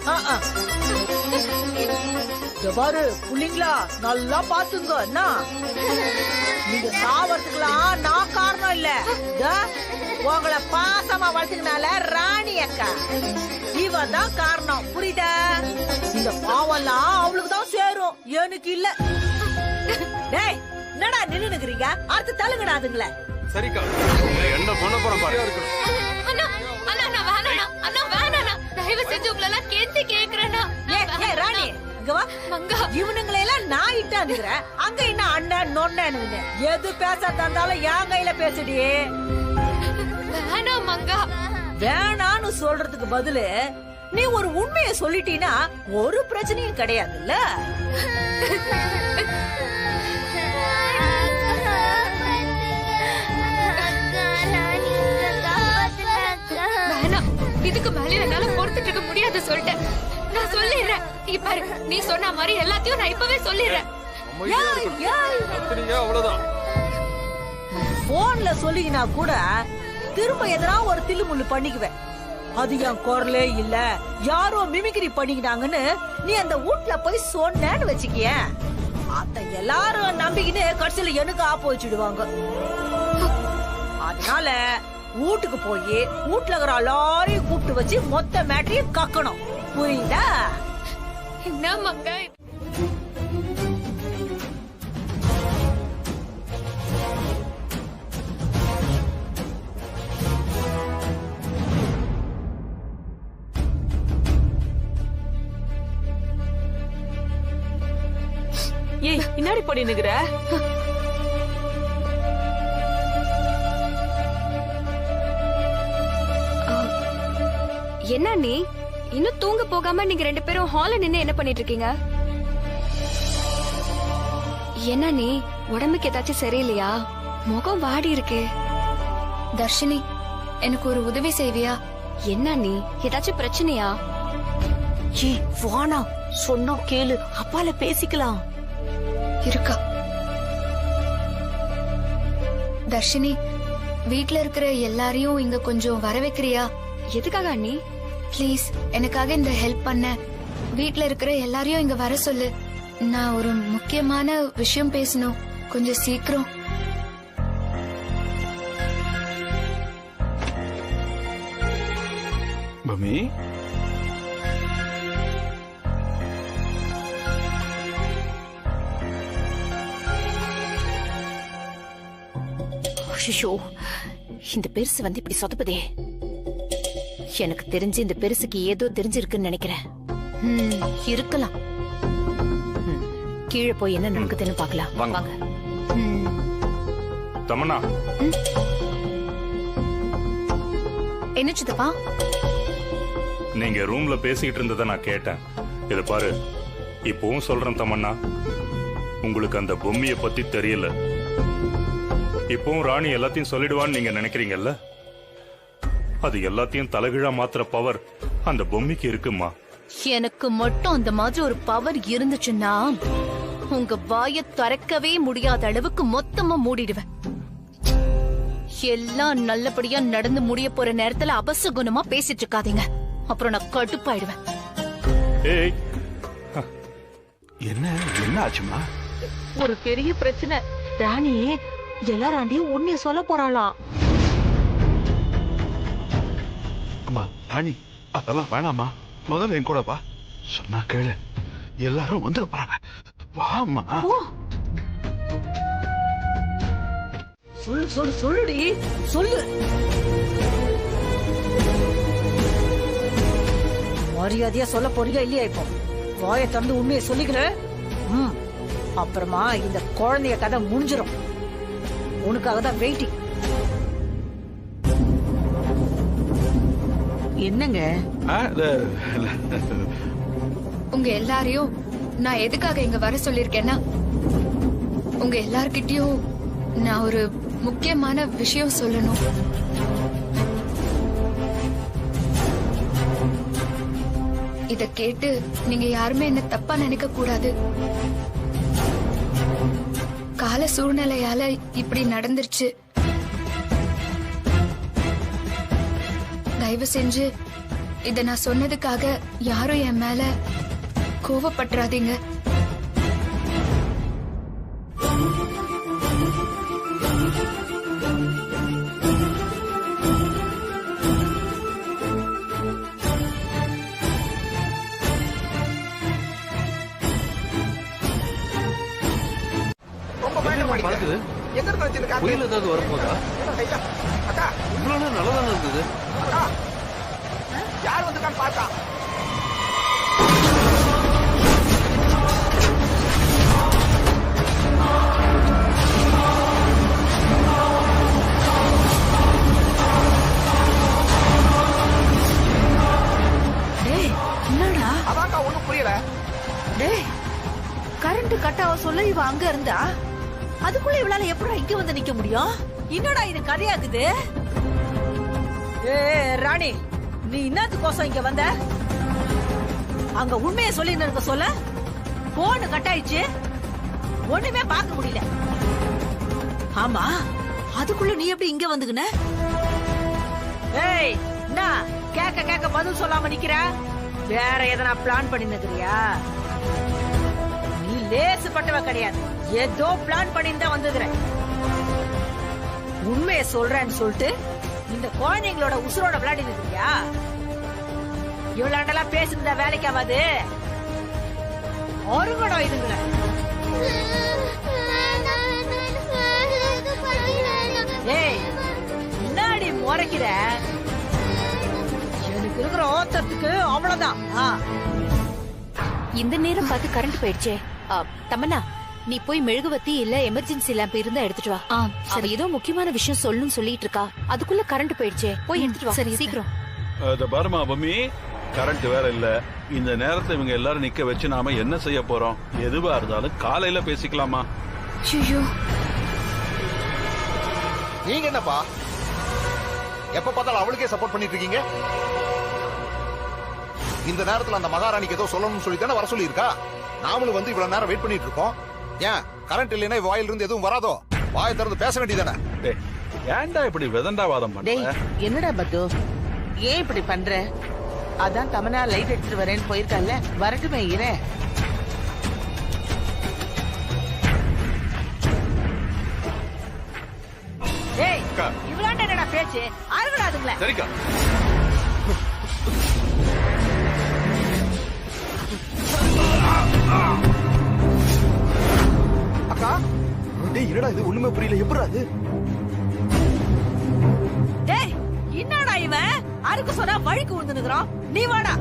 பாரு புள்ளிங்களா, நல்லா பாத்துங்க. நீங்க சாவறதுக்கெல்லாம் நான் காரணம் இல்ல. உங்களை பாசமா வளர்த்துக்கனால ராணி அக்கா இவ தான் காரணம், புரியுதா? இந்த பாவெல்லாம் அவளுக்கு தான் சேரும், எனக்கு இல்ல. டேய் என்னடா நின்னுக்கிறீங்க? அடுத்து தள்ளுங்கடா அதுங்கள. சரிக்கா என்ன பண்ண போறோம் பாரு. அண்ணா அண்ணா நான் வேணாண்ணா. அண்ணா வேணாண்ணா. தயவு செஞ்சு உங்களெல்லாம் கெஞ்சி கேக்குறேண்ணா. ஏய் ராணி இங்க வா. மங்கா இவனுங்களை எல்லாம் நான் இட்டானுக்கிறேன். அங்க என்ன அண்ணன் நொண்ணன்னு எது பேசறதா இருந்தாலும் என் கையில பேசுடி. வேணாம் மங்கா. வேணான்னு சொல்றதுக்கு பதிலு நீ ஒரு உண்மையை சொல்லிட்டீனா ஒரு பிரச்சனையும் கிடையாதுல்ல. வேணாம். இதுக்கு மேல என்னால பொறுத்துட்டு இருக்க முடியாது சொல்லிட்டேன். நான் சொல்லிடுறேன். இங்க பாரு, நீ சொன்ன மாதிரி எல்லாத்தையும் நான் இப்பவே சொல்லிடுறேன். அவ்வளவுதான். போன்ல சொல்லினா கூட திரும்ப எதனா ஒரு தில்லுமுள்ளு பண்ணிக்குவேன். அது என் குரலே இல்ல, யாரோ மிமிக்ரி பண்ணிக்கிட்டாங்கன்னு நீ அந்த வீட்ல போய் சொன்னேன்னு வச்சுக்கிய, அத எல்லாரும் நம்பிக்கின்னு கடைசியில எனக்கு ஆப்பு வச்சுடுவாங்க. அதனால வீட்டுக்கு போய் வீட்டுல இருக்கிற எல்லாரையும் கூப்பிட்டு வச்சு மொத்த மேட்டையும் கக்கணும். புரியுதா? என்ன மங்கா ஏய் பின்னாடி போடி நிக்கிற? என்ன நீ இன்னும் தூங்க போகாம நீங்க ரெண்டு பேரும் ஹால்ல நின்னு என்ன பண்ணிட்டு இருக்கீங்க? என்ன நீ உடம்புக்கு ஏதாச்சும் சரியில்லையா? முகம் வாடி இருக்கு. தர்ஷினி, எனக்கு ஒரு உதவி செய்வியா? என்ன நீ ஏதாச்சும் பிரச்சனையா? ஏய் வானா, சொன்னா கேளு, அப்பால பேசிக்கலாம். இருக்கா தர்ஷினி, வீட்ல இருக்கிற எல்லாரையும் இங்க கொஞ்சம் வர வைக்கிறியா? எதுக்காக அண்ணி? ப்ளீஸ் எனக்காக இந்த ஹெல்ப் பண்ண. வீட்ல இருக்கிற எல்லாரையும் இங்க வர சொல்லு. நான் ஒரு முக்கியமான விஷயம் பேசணும். கொஞ்சம் சீக்கிரம். பமி ஐயோ, இந்த பெருசு வந்து இப்படி சொதப்புதே. எனக்கு தெரிஞ்சு இந்த பெருசுக்கு ஏதோ தெரிஞ்சிருக்குன்னு நினைக்கிறேன். இருக்கலாம். கீழே போய் என்ன நடக்குதுன்னு பாக்கலாம். வாங்க. தமன்னா, என்ன சித்தப்பா? நீங்க ரூம்ல பேசிக்கிட்டு இருந்ததை நான் கேட்டேன். இத பாரு, இப்பவும் சொல்றேன் தமன்னா, உங்களுக்கு அந்த பொம்மைய பத்தி தெரியல. இப்பவும் ராணி எல்லாத்தையும் சொல்லிடுவான்னு நீங்க நினைக்கிறீங்கல்ல? அது எல்லாத்தையும் தலைகீழா மாத்திர பவர் அந்த பொம்மைக்கு இருக்குமா? எனக்கு மட்டும் அந்த மாதிரி ஒரு பவர் இருந்துச்சுன்னா உங்க வாயை திறக்கவே முடியாத அளவுக்கு மொத்தமா மூடிடுவேன். எல்லாம் நல்லபடியா நடந்து முடிய போற நேரத்துல அபசகுணமா பேசிட்டு இருக்காதீங்க. அப்புறம் நான் கடுப்பாயிடுவேன். ஏய், என்ன என்ன ஆச்சுமா? ஒரு பெரிய பிரச்சனை. ராணி எல்லாராண்டியும் உண்மைய சொல்ல போறாளாம். அம்மா ராணி, அதெல்லாம் வேணாமா. முதல்ல என் கூட வா. சொன்னா கேளு, எல்லாரும் வந்து பாருங்க. வாமா. சொல்லுடி, சொல்லு. மரியாதையா சொல்ல போறீங்க இல்லையா? இப்போ வாயை திறந்து உண்மையை சொல்லிக்கிறேன். அப்புறமா இந்த குழந்தைய கதை முடிஞ்சிடும். உனக்காக தான் வெயிட்டிங். என்னங்க? உங்க எல்லாரையும் நான் எதுக்காக இங்க வர சொல்லிருக்கேன்னா, உங்க எல்லார்கிட்டயும் நான் ஒரு முக்கியமான விஷயம் சொல்லணும். இத கேட்டு நீங்க யாருமே என்ன தப்பா நினைக்க கூடாது. கால சூழ்நிலையால இப்படி நடந்துருச்சு. தயவு செஞ்சு இத நான் சொன்னதுக்காக யாரும் என் மேல கோவப்பட்டுறாதீங்க. பறக்குது? எங்க இருந்து வந்துச்சு இந்த காத்து? புயல் ஏதாவது வரப்போதா? அக்கா இவ்வளவு நேரம் நல்லதானே இருந்தது. அக்கா யார் வந்திருக்கான்னு பார்த்தா? டேய் என்னடா? அதான்க்கா ஒண்ணும் புரியல. டேய் கரண்ட் கட் ஆக சொல்ல இவ அங்க இருந்தா அதுக்குள்ள இவளால எப்படி இங்க வந்து நிக்க முடியும்? என்னடா இது கதையாக்குது? ராணி நீ என்னத்துக்கோசம் இங்க வந்த? அங்க உண்மையை சொல்லி இருக்க சொல்ல. போன் கட் ஆயிடுச்சு, ஒண்ணுமே பார்க்க முடியல. ஆமா அதுக்குள்ள நீ எப்படி இங்க வந்துக்கின? ஏய் என்ன கேக்க கேக்க பதில் சொல்லாம நிக்கிற? வேற எதனா பிளான் பண்ணி நிக்கிறியா? நீ லேசுப்பட்டவ கிடையாது, ஏதோ பிளான் பண்ணி தான் வந்துக்கிற. உண்மையை சொல்றேன்னு சொல்லிட்டு இந்த குழந்தைங்களோட உசுரோட விளையாடி நிக்கிறியா? இவ்வளவு பேசுறதா வேலைக்கு ஆகாது. ஒருங்கடா இதுங்கள. ஏய் முன்னாடி முறைக்கிற எனக்கு இருக்கிற ஓத்தத்துக்கு அவ்வளவுதான். இந்த நேரம் பார்த்து கரண்ட் போயிடுச்சே. தமன்னா நீ போய் மெழுகுவத்தி இல்ல எமர்ஜென்சி லேம்ப் இருந்தா எடுத்துட்டு வா. அவ ஏதோ முக்கியமான விஷயம் சொல்லணும்னு சொல்லிட்டு இருக்கா, அதுக்குள்ள கரண்ட் போயிடுச்சே. போய் எடுத்துட்டு வா. சரி சீக்கிரம். பாருமா பொம்மி, கரண்ட் வேற இல்ல. இந்த நேரத்தை இவங்க எல்லாரும் நிக்க வச்சு நாம என்ன செய்ய போறோம்? எதுவா இருந்தாலும் காலையில பேசிக்கலாமா? நீங்க என்னப்பா எப்ப பார்த்தாலும் அவளுக்கே சப்போர்ட் பண்ணிட்டு இருக்கீங்க? இந்த நேரத்துல அந்த மகாராணிக்கு ஏதோ சொல்லணும்னு சொல்லி தானே வர சொல்லி இருக்கா. நாமளும் வந்து இவ்வளவு நேரம் வெயிட் பண்ணிட்டு இருக்கோம். ஏன் கரண்ட் இல்லைன்னா வாயில இருந்து எதுவும் வராதோ? வாயை திறந்து பேச வேண்டியதானே? ஏன்டா இப்படி விதண்டாவாதம் பண்ற? என்னடா பத்து ஏன் இப்படி பண்ற? அதான் தமனா லைட் எடுத்துட்டு வரேன்னு போயிருக்கல, வரட்டுமே இரு. ஏய் இவ்வளவு என்னடா பேச்சு? அருகடாதுங்களே. சரிக்கா. அக்கா டேய் என்னடா இது ஒண்ணுமே புரியல. எப்படி அது? டேய் என்னடா இவன் அருக்கு சொன்னா வழிக்கு விழுந்து நிக்கிறான். நீ வாடா.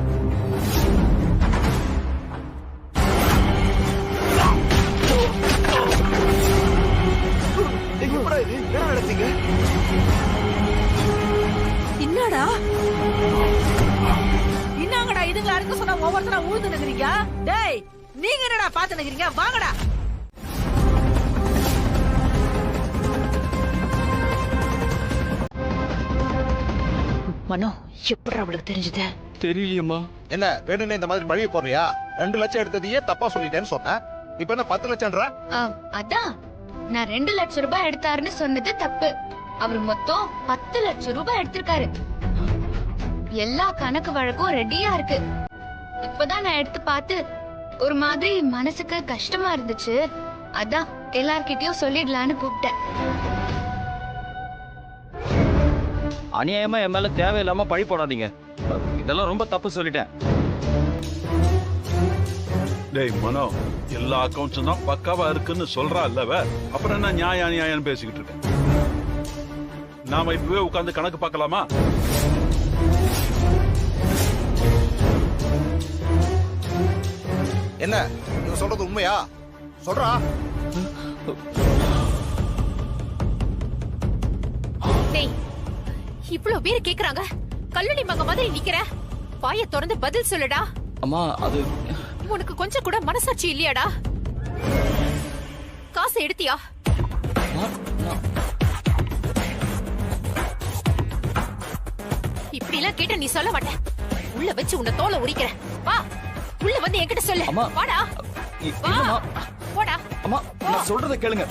எப்படா இது? என்ன நடந்தீங்க? என்னடா என்னங்கடா இதுங்க அருக்கு சொன்னா ஒவ்வொருத்தரா உழுந்து நிக்கிறீங்க? டேய் நீங்க என்னடா பாத்து நிக்கிறீங்க? வாங்கடா. மனோ எப்படி அவளுக்கு தெரிஞ்சது? தெரியலையம்மா. என்ன வேணும்னே இந்த மாதிரி பழிய போறியா? 2 லட்சம் எடுத்ததையே தப்பா சொல்லிட்டேன்னு சொன்னேன். இப்ப என்ன 10 லட்சம்ன்ற? அதான் நான் 2 லட்சம் ரூபாய் எடுத்தாருன்னு சொன்னது தப்பு. அவர் மொத்தம் 10 லட்சம் ரூபாய் எடுத்திருக்காரு. எல்லா கணக்கு வழக்கும் ரெடியா இருக்கு. இப்பதான் நான் எடுத்து பார்த்து ஒரு மாதிரி மனசுக்கு கஷ்டமா இருந்துச்சு. அதான் எல்லார்கிட்டயும் சொல்லிடலான்னு கூப்பிட்டேன். அநியாயமா என் மேல தேவையில்லாம பழி போடாதீங்க. இதெல்லாம் ரொம்ப தப்பு சொல்லிட்டேன். டேய் மனோ, எல்லா அக்கவுண்ட்ஸும் தான் பக்காவா இருக்குன்னு சொல்றா இல்லவ, அப்புறம் என்ன நியாயம் பேசிக்கிட்டு இருக்க? நாம இப்பவே உட்கார்ந்து கணக்கு பார்க்கலாமா? என்ன நீங்க சொல்றது உண்மையா? சொல்றா. டேய் இவ்வளவு பேர் கேக்குறாங்க, கல்லூரி மங்க மாதிரி நிக்கிற. வாயை திறந்து பதில் சொல்லுடா. அம்மா அது உனக்கு கொஞ்சம் கூட மனசாட்சி இல்லையாடா? காசு எடுத்தியா? இப்படி எல்லாம் கேட்ட நீ சொல்ல மாட்ட. உள்ள வச்சு உன்னை தோலை உரிக்கிற. வா உள்ள வந்து என்கிட்ட சொல்லு. வாடா வா. போடா. அம்மா நான் சொல்றத கேளுங்க.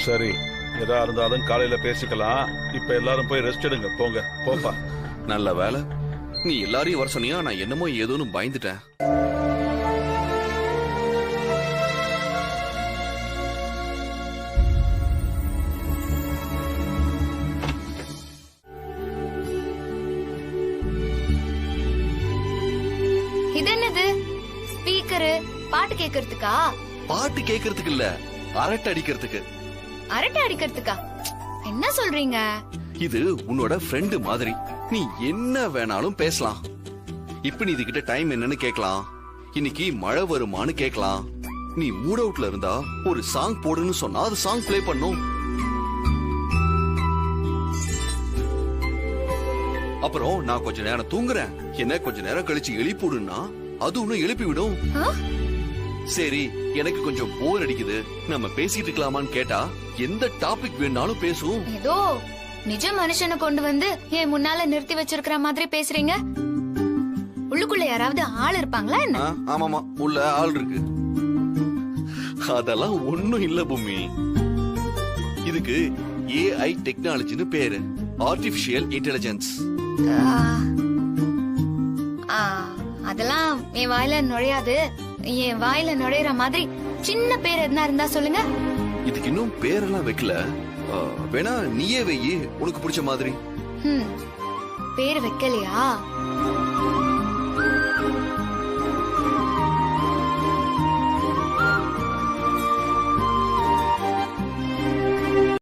சரி, எதா இருந்தாலும் காலையில பேசிக்கலாம். இப்ப எல்லாரும் போய் ரெஸ்ட் எடுங்க. போங்க. போப்பா. நல்ல வேலை நீ எல்லாரையும் வர சொன்னியா, நான் என்னமோ ஏதோன்னு பயந்துட்டேன். ஸ்பீக்கரு பாட்டு கேக்குறதுக்கா? பாட்டு கேக்குறதுக்கு இல்ல, அரட்டை அடிக்கிறதுக்கு. அரட்டை அடிக்கிறதுக்கா? என்ன சொல்றீங்க? இது உன்னோட ஃப்ரெண்டு மாதிரி, நீ என்ன வேணாலும் பேசலாம். இப்ப நீ இதுகிட்ட டைம் என்னன்னு கேட்கலாம், இன்னைக்கு மழை வருமானு கேட்கலாம். நீ மூட் அவுட்ல இருந்தா ஒரு சாங் போடுன்னு சொன்னா அது சாங் பிளே பண்ணும். அப்புறம் நான் கொஞ்ச நேரம் தூங்குறேன், என்ன கொஞ்ச நேரம் கழிச்சு எழுப்பிடுன்னா அது ஒன்னும் எழுப்பி விடும். சரி எனக்கு கொஞ்சம் போர் அடிக்குது, நம்ம பேசிட்டு இருக்கலாமான்னு கேட்டா எந்த டாபிக் வேணாலும் பேசும். ஏதோ நிஜ மனுஷனை கொண்டு வந்து என் முன்னால நிறுத்தி வச்சிருக்கிற மாதிரி பேசுறீங்க. உள்ளுக்குள்ள யாராவது ஆள் இருப்பாங்களா என்ன? ஆமாமா, உள்ள ஆள் இருக்கு. அதெல்லாம் ஒண்ணும் இல்ல பூமி. இதுக்கு AI டெக்னாலஜின்னு பேரு, ஆர்டிபிஷியல் இன்டெலிஜென்ஸ். அதெல்லாம் என் வாயில நுழையாது. என் வாயில நுழையிற மாதிரி சின்ன பேர் எதுனா இருந்தா சொல்லுங்க. இதுக்கு இன்னும் பேரெல்லாம் வைக்கல, வேணா நீயே வெயி உனக்கு பிடிச்ச மாதிரி. பேர் வைக்கலையா?